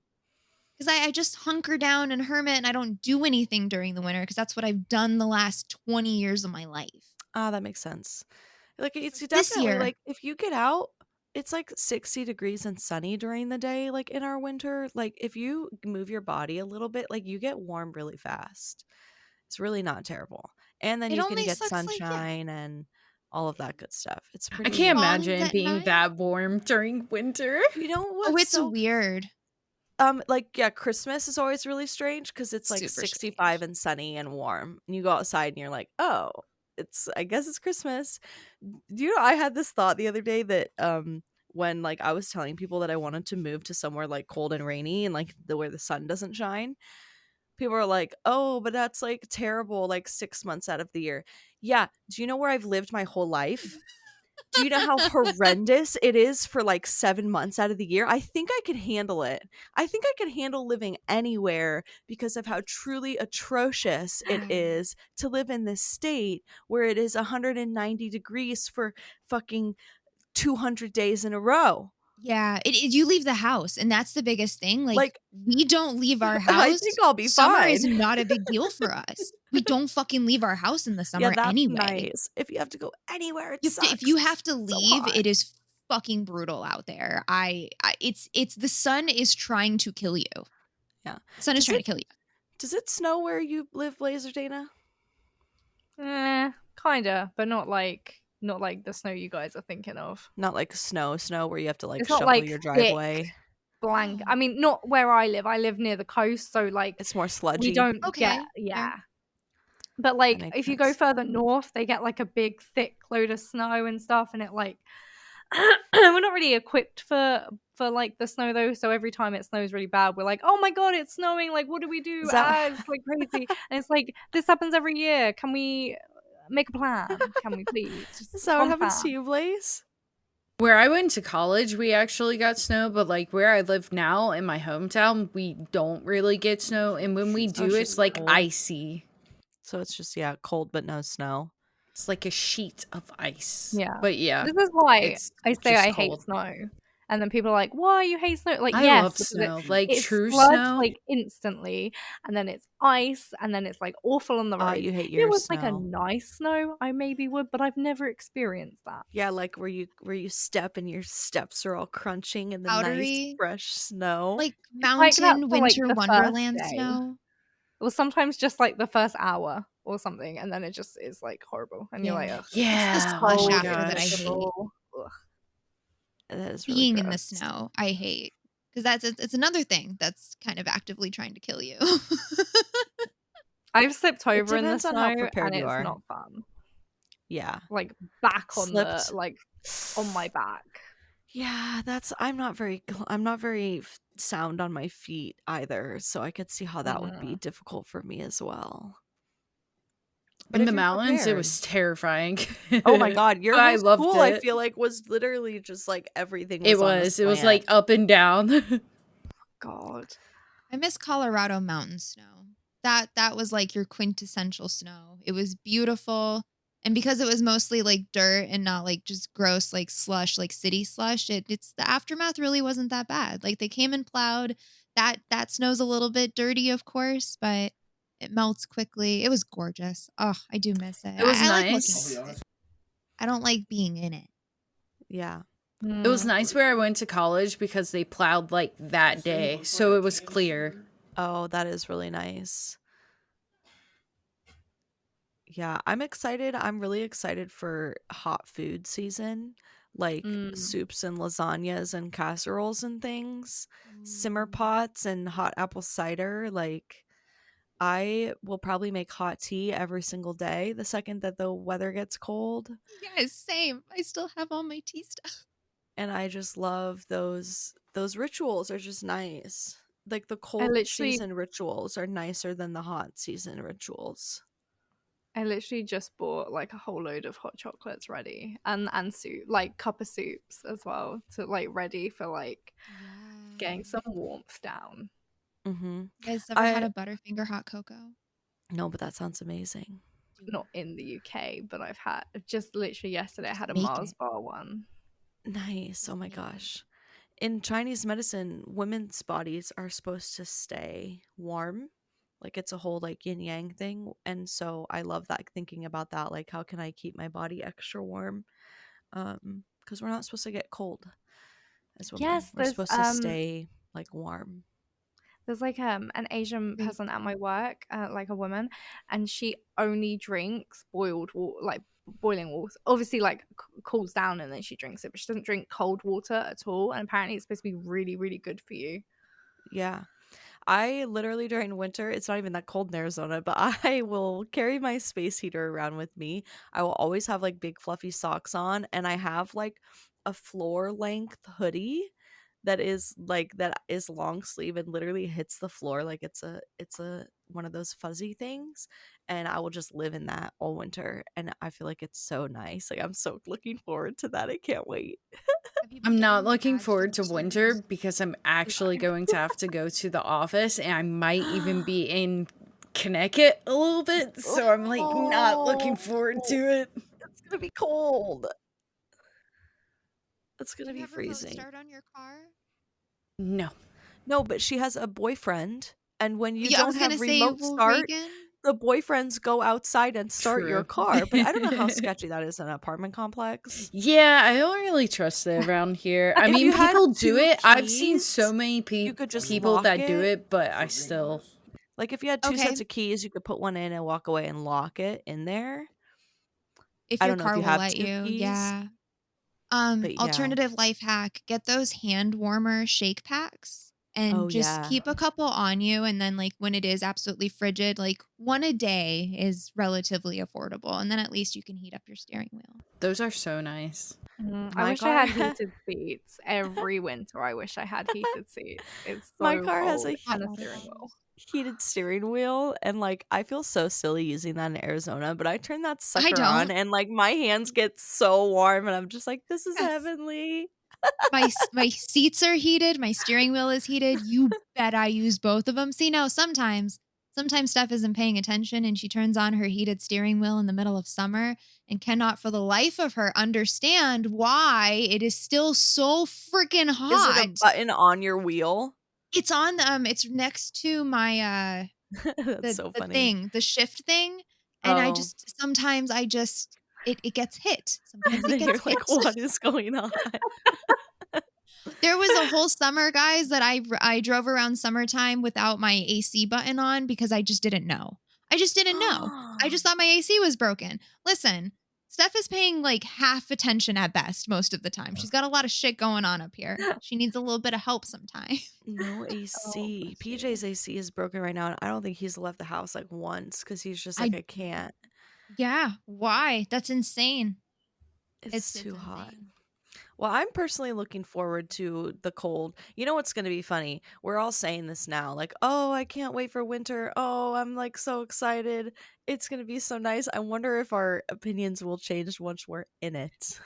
Because I just hunker down and hermit and I don't do anything during the winter because that's what I've done the last 20 years of my life. Ah, that makes sense. Like, it's This definitely, year, like, if you get out, it's, like, 60 degrees and sunny during the day, like, in our winter. Like, if you move your body a little bit, like, you get warm really fast. It's really not terrible. And then it you can only get sucks like, yeah, sunshine and all of that good stuff. It's I can't pretty. songs imagine it at being night. that warm during winter. You know Oh, what's it's so weird. like, yeah, Christmas is always really strange because it's, like, Super 65 strange. and sunny and warm, and you go outside and you're like, "Oh, I guess it's Christmas." Do you know, I had this thought the other day that, when, like, I was telling people that I wanted to move to somewhere, like, cold and rainy and, like, where the sun doesn't shine, people are like, "Oh, but that's, like, terrible, like, 6 months out of the year." Yeah, do you know where I've lived my whole life? Do you know how horrendous it is for, like, 7 months out of the year? I think I could handle it. I think I could handle living anywhere because of how truly atrocious it Yeah. is to live in this state where it is 190 degrees for fucking 200 days in a row. Yeah, you leave the house, and that's the biggest thing, like, Like, we don't leave our I think house. I'll be Summer is fine. not a big deal for us. We don't fucking leave our house in the Yeah, summer that's anyway. nice. If you have to go anywhere, it If you sucks. have to So leave, hot. it is fucking brutal out there. It's the sun is trying to kill you. Yeah. The sun is Does trying it to kill you. does it snow where you live, Blazer Dana? Kinda, but not like the snow you guys are thinking of. Not like snow where you have to, like, It's not shovel like your thick driveway. blank. I mean, not where I live. I live near the coast, so like It's more we sludgy. don't get, Okay, fair. yeah. But That like makes if you go sense. further north, they get like a big thick load of snow and stuff, and it like we're not really equipped for like the snow though. So every time it snows really bad, we're like, oh my god, it's snowing! Like, what do we do? Is that Ah, it's like crazy, and it's like this happens every year. Can we make a plan? Can we please is just that what one happens to plan? you, Blaze? Where I went to college, we actually got snow, but like where I live now in my hometown, we don't really get snow. And when we Oh, do, it's it's just like cold. icy. So it's just, yeah, cold but no snow. It's like a sheet of ice. Yeah. But yeah, This is why it's I say just I hate cold. snow. And then people are like, "Why you hate snow?" Like, I yes, love because snow. Like it true sludge snow. like instantly, and then it's ice, and then it's like awful on the Ah, roads. you hate If it your was like a snow. nice snow, I maybe would, but I've never experienced that. Yeah, like where you step and your steps are all crunching in the nice Powdery, fresh snow. like It's like that mountain for like winter the first wonderland day, snow. or sometimes just like the first hour or something, and then it just is like horrible, and you're like, Yeah. "Ugh, It's the Yeah. Oh slush my so after that I gosh. hate. miserable." Ugh. That is really Being in the gross. snow, I hate. 'Cause it's another thing that's kind of actively trying to kill you. I've slipped It over in the depends on how snow, and prepared you it's are. not fun. Yeah. Like back on the Slipped. like on my back. Yeah, that's I'm not very sound on my feet either, so I could see how that would be Mm. difficult for me as well. But In if the you're mountains, it prepared. was terrifying. Oh my god, your I whole loved school I it. feel like was literally just like everything It was on a was. It was slant. like up and down. God. I miss Colorado mountain snow. That was like your quintessential snow. It was beautiful. And because it was mostly like dirt and not like just gross like slush, like city slush, it's the aftermath really wasn't that bad. Like they came and plowed. That snow's a little bit dirty, of course, but it melts quickly. It was gorgeous. Oh, I do miss it. It was I like looking nice. at it. I don't like being in it. Yeah. It was Mm. nice where I went to college because they plowed like that day, so it was clear. Oh, that is really nice. Yeah, I'm excited. I'm really excited for hot food season, like Mm. soups and lasagnas and casseroles and things, simmer Ooh. pots and hot apple cider. Like, I will probably make hot tea every single day the second that the weather gets cold. Yes, same. I still have all my tea stuff. And I just love those rituals are just nice. Like the I cold literally season rituals are nicer than the hot season rituals. I literally just bought like a whole load of hot chocolates ready and soup, like cup of soups as well, to like ready for like getting Yeah. some warmth down. Mhm. You guys ever had I a Butterfinger hot cocoa? No, but that sounds amazing. Do Not it. in the UK, but I've had just literally yesterday I Just had a making Mars it. bar one. Nice. Oh Just my making it. gosh. In Chinese medicine, women's bodies are supposed to stay warm Like it's a whole like yin yang thing. And so I love that, thinking about that. Like, how can I keep my body extra warm? Because we're not supposed to get cold as women. Yes, We're supposed to stay like warm. there's like an Asian Agreed. person at my work, like a woman, and she only drinks boiled water, like boiling water. Obviously, like cools down and then she drinks it, but she doesn't drink cold water at all. And apparently, it's supposed to be really, really good for you. Yeah. I literally during winter, it's not even that cold in Arizona, but I will carry my space heater around with me. I will always have like big fluffy socks on, and I have like a floor length hoodie that is long sleeve and literally hits the floor like it's a one of those fuzzy things, and I will just live in that all winter, and I feel like it's so nice. Like I'm so looking forward to that. I can't wait. Have you been I'm not getting the looking ads for forward to those winter heaters? because I'm actually going to have to go to the office and I might even be in Connecticut a little bit. So I'm like not looking Oh, forward to it. it's gonna be cold. It's Do gonna you be have remote freezing. start on your car? No. No, but she has a boyfriend, and when you Yeah, I don't was gonna have say, remote well, start, Reagan. the boyfriends go outside and start your True. car. But I don't know how sketchy that is in an apartment complex. Yeah, I don't really trust it around here. I If mean, you had people do 2 it. I've seen so keys, many you could just people lock that do it. it, but I still. Like, if you had 2 sets Okay, of keys, you could put one in and walk away and lock it in there. if I your don't know if car you will have let 2 you, keys, yeah. but yeah. Alternative life hack, get those hand warmer shake packs Oh, and just yeah. keep a couple on you. And then, like, when it is absolutely frigid, like one a day is relatively affordable. And then at least you can heat up your steering wheel. Those are so nice. I My wish I car had heated seats every winter. I wish I had heated seats. It's my so car has cold, a Hot and a water steering wheel. bottles. heated steering wheel, and like I feel so silly using that in Arizona, but I turn that I sucker on don't. and like my hands get so warm and I'm just like, this is Yes. heavenly. My seats are heated, my steering wheel is heated. You bet I use both of them. See, now sometimes Steph isn't paying attention and she turns on her heated steering wheel in the middle of summer and cannot for the life of her understand why it is still so freaking Is it a hot. button on your wheel? It's on it's next to my That's so the funny. thing, the shift thing, and Oh. sometimes I just it gets hit. And Sometimes it then you're gets like, hit. what is going on? There was a whole summer, guys, that I drove around summertime without my AC button on because I just didn't know. I just didn't know. I just thought my AC was broken. Listen, Steph is paying like half attention at best most of the time. She's got a lot of shit going on up here. She needs a little bit of help sometime. No Oh, AC. bless you. PJ's AC is broken right now, and I don't think he's left the house like once because he's just like, I I can't. Yeah, why? That's insane. It's It's too hot. insane. Well, I'm personally looking forward to the cold. You know what's going to be funny? We're all saying this now, like, oh, I can't wait for winter. Oh, I'm like so excited. It's going to be so nice. I wonder if our opinions will change once we're in it.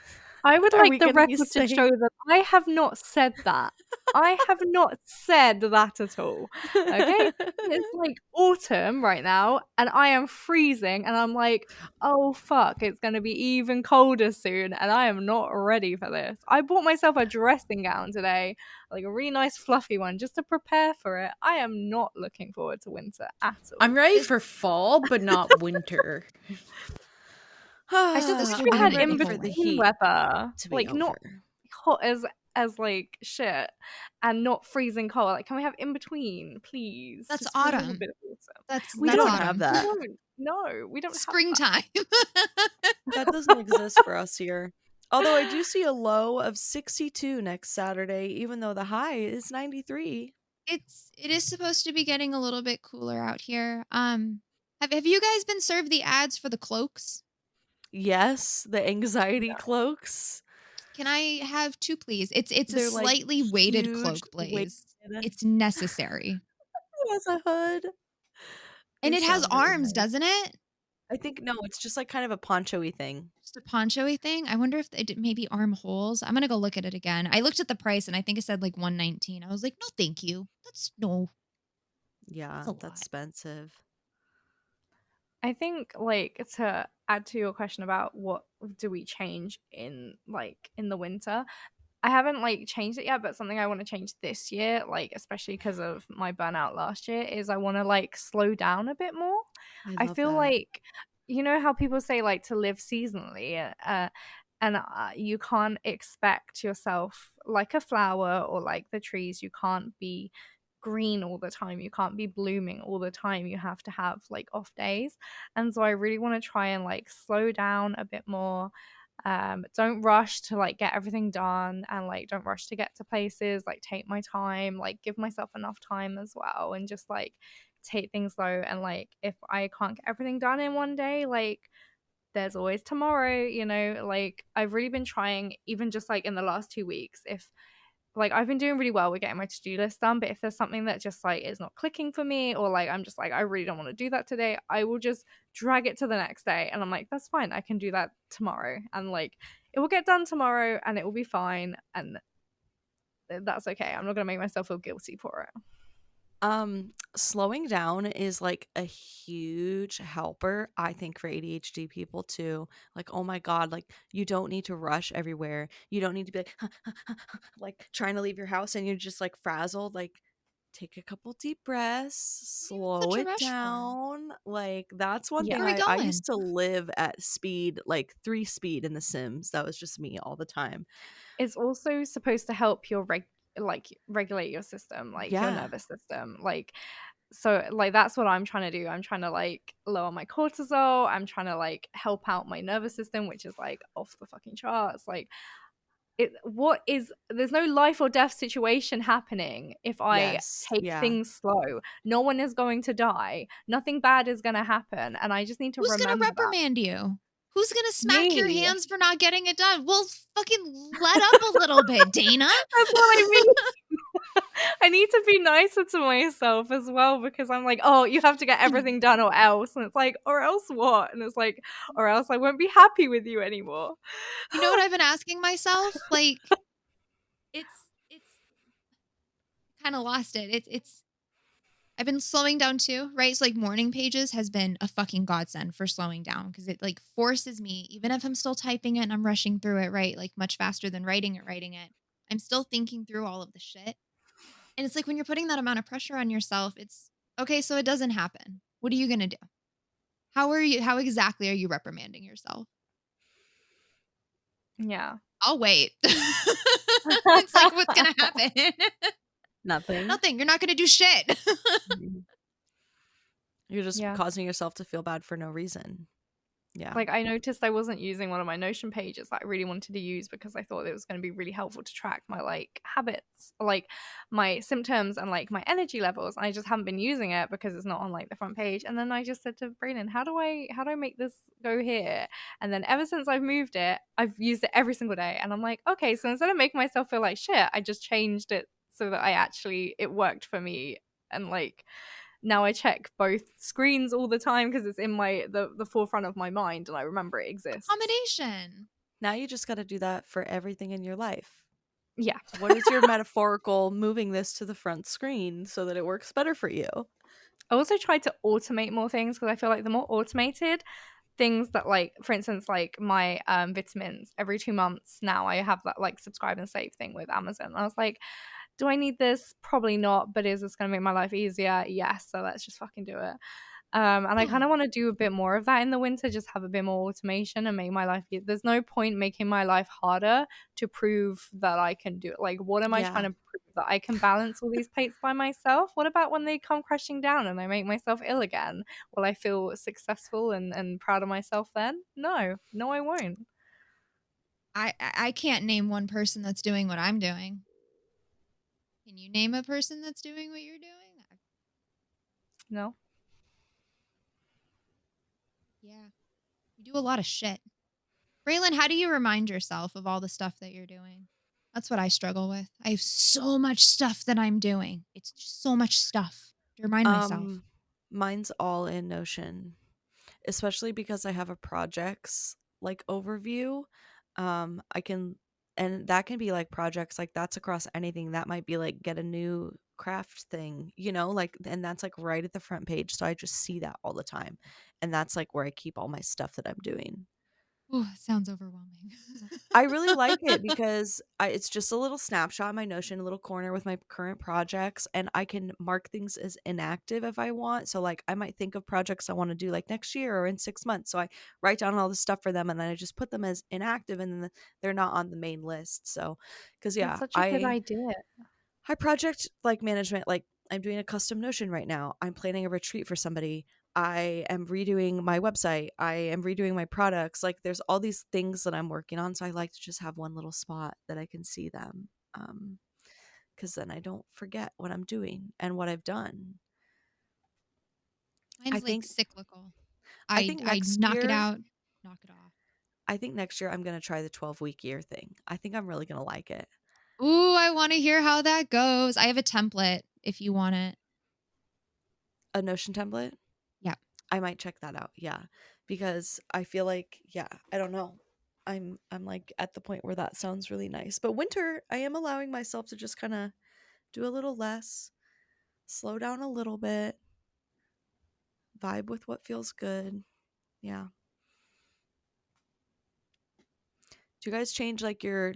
I would Are like we the going to be record to saying? show that I have not said that. I have not said that at all. Okay? It's like autumn right now, and I am freezing, and I'm like, oh fuck, it's gonna be even colder soon, and I am not ready for this. I bought myself a dressing gown today, like a really nice fluffy one, just to prepare for it. I am not looking forward to winter at I'm all. ready This for fall, but not winter. I just this wish Ah, would we be I'm had ready in for the beautiful. between heat weather, to be like not over. hot as like shit and not freezing cold. Like, can we have in between, please? That's Just for a little autumn. bit of autumn. We We That's don't don't. have autumn. We that. don't. No, we don't have that. Springtime. That doesn't exist for us here. Although I do see a low of 62 next Saturday, even though the high is 93. It is supposed to be getting a little bit cooler out here. Have you guys been served the ads for the cloaks? Yes, the anxiety clokes. Can I have 2, please? It's a They're like slightly weighted huge cloak, weighted. Blaze. It's necessary. It has a hood. And They it has sound very arms, nice. doesn't it? I think no, it's just like kind of a poncho-y thing. Just a poncho-y thing? I wonder if it maybe armholes. I'm gonna go look at it again. I looked at the price and I think it said like 119. I was like, "No, thank you. That's Yeah, a that's lot." expensive. I think, like, to add to your question about what do we change in, like, in the winter, I haven't like changed it yet, but something I want to change this year, like especially because of my burnout last year, is I want to like slow down a bit more. I I love feel that. like, you know how people say like to live seasonally, and you can't expect yourself like a flower or like the trees. You can't be green all the time. You can't be blooming all the time. You have to have like off days. And so I really want to try and like slow down a bit more. Don't rush to like get everything done, and like don't rush to get to places. Like take my time, like give myself enough time as well, and just like take things slow. And like if I can't get everything done in one day, like there's always tomorrow, you know. Like I've really been trying, even just like in the last 2 weeks, if like I've been doing really well with getting my to-do list done, but if there's something that just like is not clicking for me, or like I'm just like I really don't want to do that today, I will just drag it to the next day, and I'm like that's fine, I can do that tomorrow, and like it will get done tomorrow and it will be fine, and that's okay. I'm not going to make myself feel guilty for it. Slowing down is like a huge helper, I think, for ADHD people too. Like, oh my God, like you don't need to rush everywhere. You don't need to be like, like trying to leave your house and you're just like frazzled. Like, take a couple deep breaths, What are you in slow such a it rush for? down. Like, that's one Where thing are we Yeah, I used going? to live at speed, like 3 speed in The Sims. That was just me all the time. it's also supposed to help your like regulate your system, like your Yeah. nervous system, like so like that's what I'm trying to do. I'm trying to like lower my cortisol. I'm trying to like help out my nervous system, which is like off the fucking charts. Like there's no life or death situation happening if I Yes. take Yeah. things slow. No one is going to die. Nothing bad is going to happen, and I just need to Who's gonna remember that. reprimand you? Who's gonna smack your Me. hands for not getting it done? Well, fucking let up a little bit, Dana. That's what I mean. I need to be nicer to myself as well, because I'm like, oh, you have to get everything done or else. And it's like, or else what? And it's like, or else I won't be happy with you anymore. You know what I've been asking myself? Like, it's kind of lost it. It's I've been slowing down too, right? So like morning pages has been a fucking godsend for slowing down because it like forces me, even if I'm still typing it and I'm rushing through it, right? Like much faster than writing it. I'm still thinking through all of the shit. And it's like when you're putting that amount of pressure on yourself, it's okay, so it doesn't happen. What are you gonna do? How exactly are you reprimanding yourself? Yeah. I'll wait. It's like, what's gonna happen? Nothing. Nothing. You're not gonna do shit. Mhm. You're just Yeah. causing yourself to feel bad for no reason. Yeah. Like I noticed I wasn't using one of my Notion pages that I really wanted to use because I thought it was going to be really helpful to track my like habits, like my symptoms and like my energy levels. I just haven't been using it because it's not on like the front page. And then I just said to Brayden, how do I make this go here? And then ever since I've moved it, I've used it every single day. And I'm like, okay, so instead of making myself feel like shit, I just changed it so that it worked for me. And like now I check both screens all the time because it's in the forefront of my mind and I remember it exists. Accommodation. Now you just got to do that for everything in your life. Yeah. What is your metaphorical moving this to the front screen so that it works better for you? I also tried to automate more things because I feel like the more automated things that like for instance like my vitamins every 2 months now I have that like subscribe and save thing with Amazon. And I was like, do I need this? Probably not, but is this going to make my life easier? Yes, so let's just fucking do it. And I kind Yeah. of want to do a bit more of that in the winter, just have a bit more automation and make my life. There's no point making my life harder to prove that I can do it. Like, what am I trying Yeah. to prove? That I can balance all these plates by myself? What about when they come crashing down and I make myself ill again? Will I feel successful and proud of myself then? No, no, I won't. I can't name one person that's doing what I'm doing. Can you name a person that's doing what you're doing? No. Yeah. You do a lot of shit. Braylon, how do you remind yourself of all the stuff that you're doing? That's what I struggle with. I have so much stuff that I'm doing. It's just so much stuff to remind myself. Um Mine's all in Notion, especially because I have a projects like overview. I can and that can be like projects like that's across anything. That might be like get a new craft thing, like, and that's like right at the front page. So I just see that all the time. And that's like where I keep all my stuff that I'm doing. Oh, sounds overwhelming. I really like it because it's just a little snapshot in my Notion, a little corner with my current projects, and I can mark things as inactive if I want. So, like, I might think of projects I want to do like next year or in 6 months. So I write down all the stuff for them, and then I just put them as inactive, and then they're not on the main list. So, because That's yeah, such a good idea. I project like management, like I'm doing a custom Notion right now. I'm planning a retreat for somebody. I am redoing my website. I am redoing my products. Like there's all these things that I'm working on. So I like to just have one little spot that I can see them. Because then I don't forget what I'm doing and what I've done. I Mine's like think cyclical. I I think I next knock it year out, knock it off. I think next year I'm gonna try the 12-week year thing. I think I'm really gonna like it. Ooh, I want to hear how that goes. I have a template if you want it. A Notion template? Yeah. I might check that out. Yeah. Because I feel like, yeah, I don't know. I'm like at the point where that sounds really nice. But winter, I am allowing myself to just kind of do a little less, slow down a little bit, vibe with what feels good. Yeah. Do you guys change like your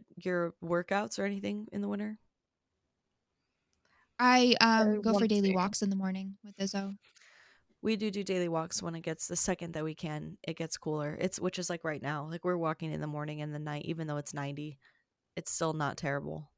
workouts or anything in the winter? I I go for want daily to. walks in the morning with Izzo. We do daily walks when it gets the second that we can, it gets cooler. It's which is like right now. Like we're walking in the morning and the night even though it's 90. It's still not terrible.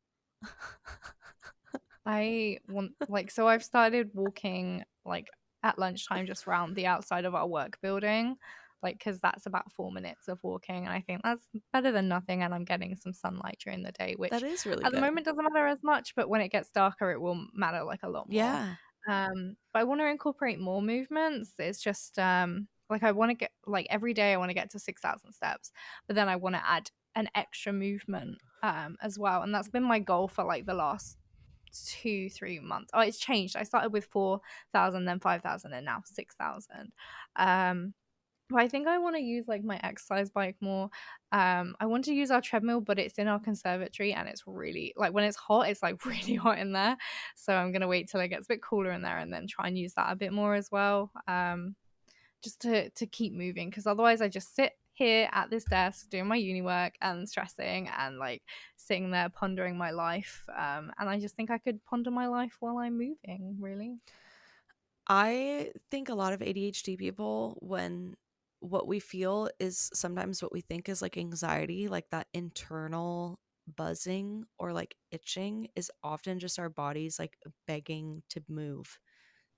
I want so I've started walking like at lunchtime just around the outside of our work building, like because that's about 4 minutes of walking, and I think that's better than nothing. And I'm getting some sunlight during the day, That which is really at the good. moment doesn't matter as much, but when it gets darker, it will matter like a lot more. Yeah. But I want to incorporate more movements. It's just like I want to get like every day I want to get to 6,000 steps, but then I want to add an extra movement as well, and that's been my goal for like the last 2 3 months. Oh, it's changed. I started with 4,000, then 5,000, and now 6,000. But I think I want to use like my exercise bike more. I want to use our treadmill, but it's in our conservatory and it's really like when it's hot, it's like really hot in there. So I'm gonna wait till it gets a bit cooler in there and then try and use that a bit more as well. Just to keep moving because otherwise I just sit here at this desk doing my uni work and stressing and like sitting there pondering my life. And I just think I could ponder my life while I'm moving, really. I think a lot of ADHD people, when what we feel is sometimes what we think is like anxiety, like that internal buzzing or like itching, is often just our bodies like begging to move.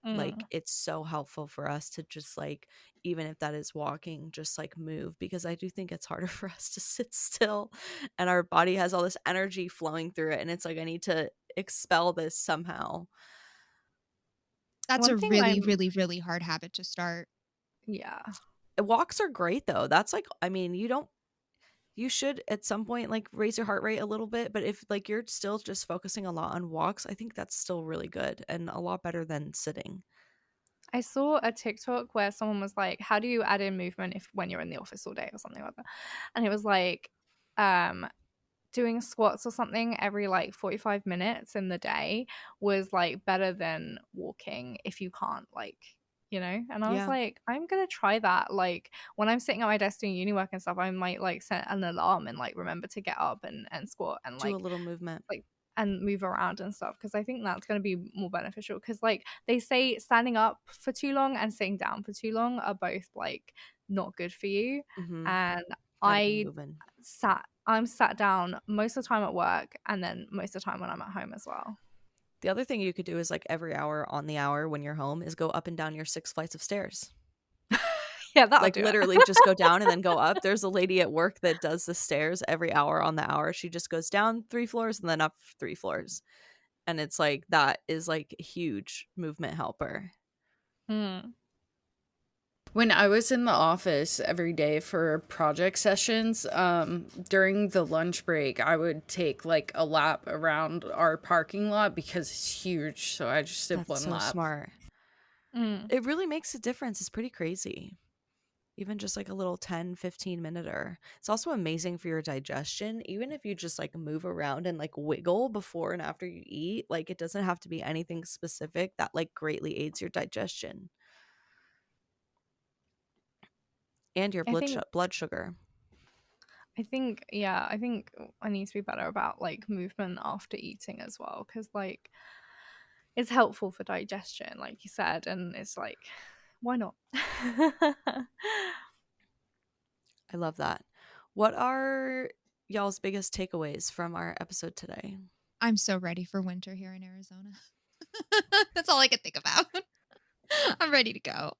Like Mm. it's so helpful for us to just like, even if that is walking, just like move because I do think it's harder for us to sit still and our body has all this energy flowing through it. And it's like, I need to expel this somehow. That's One a thing really, I'm really, really hard habit to start. Yeah. Walks are great though. That's like, I mean, you should at some point like raise your heart rate a little bit, but if like you're still just focusing a lot on walks, I think that's still really good and a lot better than sitting. I saw a TikTok where someone was like, "How do you add in movement if when you're in the office all day or something like that?" And it was like, um, doing squats or something every like 45 minutes in the day was like better than walking if you can't and I was Yeah, like, I'm gonna try that. Like when I'm sitting at my desk doing uni work and stuff, I might like set an alarm and like remember to get up and squat and do a little movement. like and move around and stuff because I think that's going to be more beneficial because like they say standing up for too long and sitting down for too long are both like not good for you. Mhm. And Got to be I moving. I'm sat down most of the time at work and then most of the time when I'm at home as well. The other thing you could do is like every hour on the hour when you're home is go up and down your 6 flights of stairs. Yeah, that'll Like do it. literally just go down and then go up. There's a lady at work that does the stairs every hour on the hour. She just goes down 3 floors and then up 3 floors. And it's like that is like a huge movement helper. Hmm. When I was in the office every day for project sessions, during the lunch break, I would take like a lap around our parking lot because it's huge. So I just did That's one so lap. smart. Mm. It really makes a difference. It's pretty crazy. Even just like a little 10-15 minute. It's also amazing for your digestion. Even if you just like move around and like wiggle before and after you eat, like it doesn't have to be anything specific that like greatly aids your digestion and your I think blood sugar. I think I need to be better about like movement after eating as well, because like it's helpful for digestion, like you said, and it's like, why not? I love that. What are y'all's biggest takeaways from our episode today? I'm so ready for winter here in Arizona. That's all I can think about. I'm ready to go.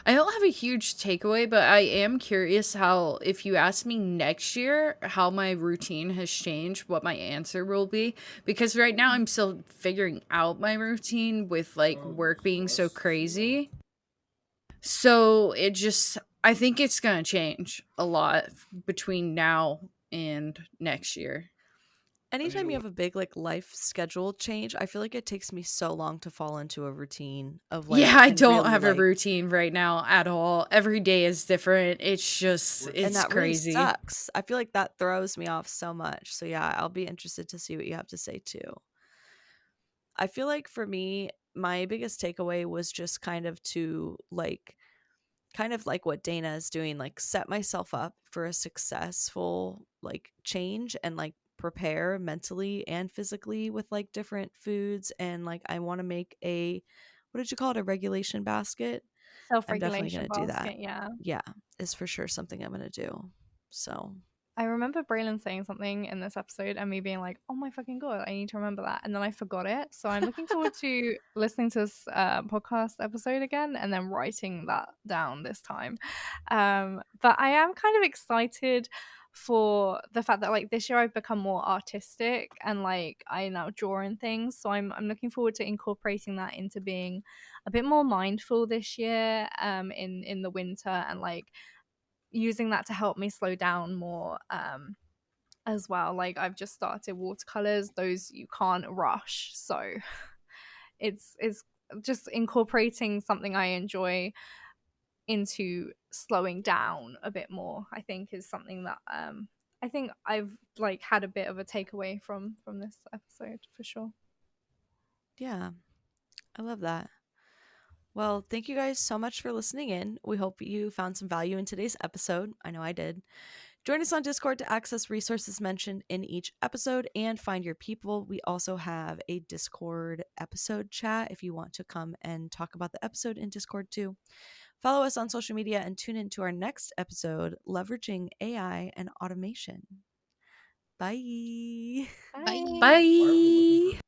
I don't have a huge takeaway, but I am curious how, if you ask me next year how my routine has changed, what my answer will be. Because right now I'm still figuring out my routine with like work being so crazy. So I think it's going to change a lot between now and next year. Anytime you have a big like life schedule change, I feel like it takes me so long to fall into a routine of Yeah, like I and don't really have a like routine right now at all. Every day is different. and It's that really crazy. sucks. I feel like that throws me off so much. So yeah, I'll be interested to see what you have to say too. I feel like for me, my biggest takeaway was just kind of like what Dana is doing, like set myself up for a successful like change and like prepare mentally and physically with like different foods. And like I want to make a, what did you call it, a regulation basket. I'm definitely Self-regulation going to do that. basket, yeah. Yeah, is for sure something I'm going to do. So I remember Braylon saying something in this episode and me being like, "Oh my fucking god, I need to remember that," and then I forgot it. So I'm looking forward to listening to this podcast episode again and then writing that down this time. But I am kind of excited for the fact that like this year I've become more artistic and like I now draw in things. So I'm looking forward to incorporating that into being a bit more mindful this year in the winter, and like using that to help me slow down more as well. Like I've just started watercolors; those you can't rush. So it's just incorporating something I enjoy into slowing down a bit more. I think is something that I think I've like had a bit of a takeaway from this episode for sure. yeah, I love that. Well, thank you guys so much for listening in. We hope you found some value in today's episode. I know I did. Join us on Discord to access resources mentioned in each episode and find your people. We also have a Discord episode chat if you want to come and talk about the episode in Discord too. Follow us on social media and tune in to our next episode, Leveraging AI and Automation. Bye. Bye. Bye. Bye.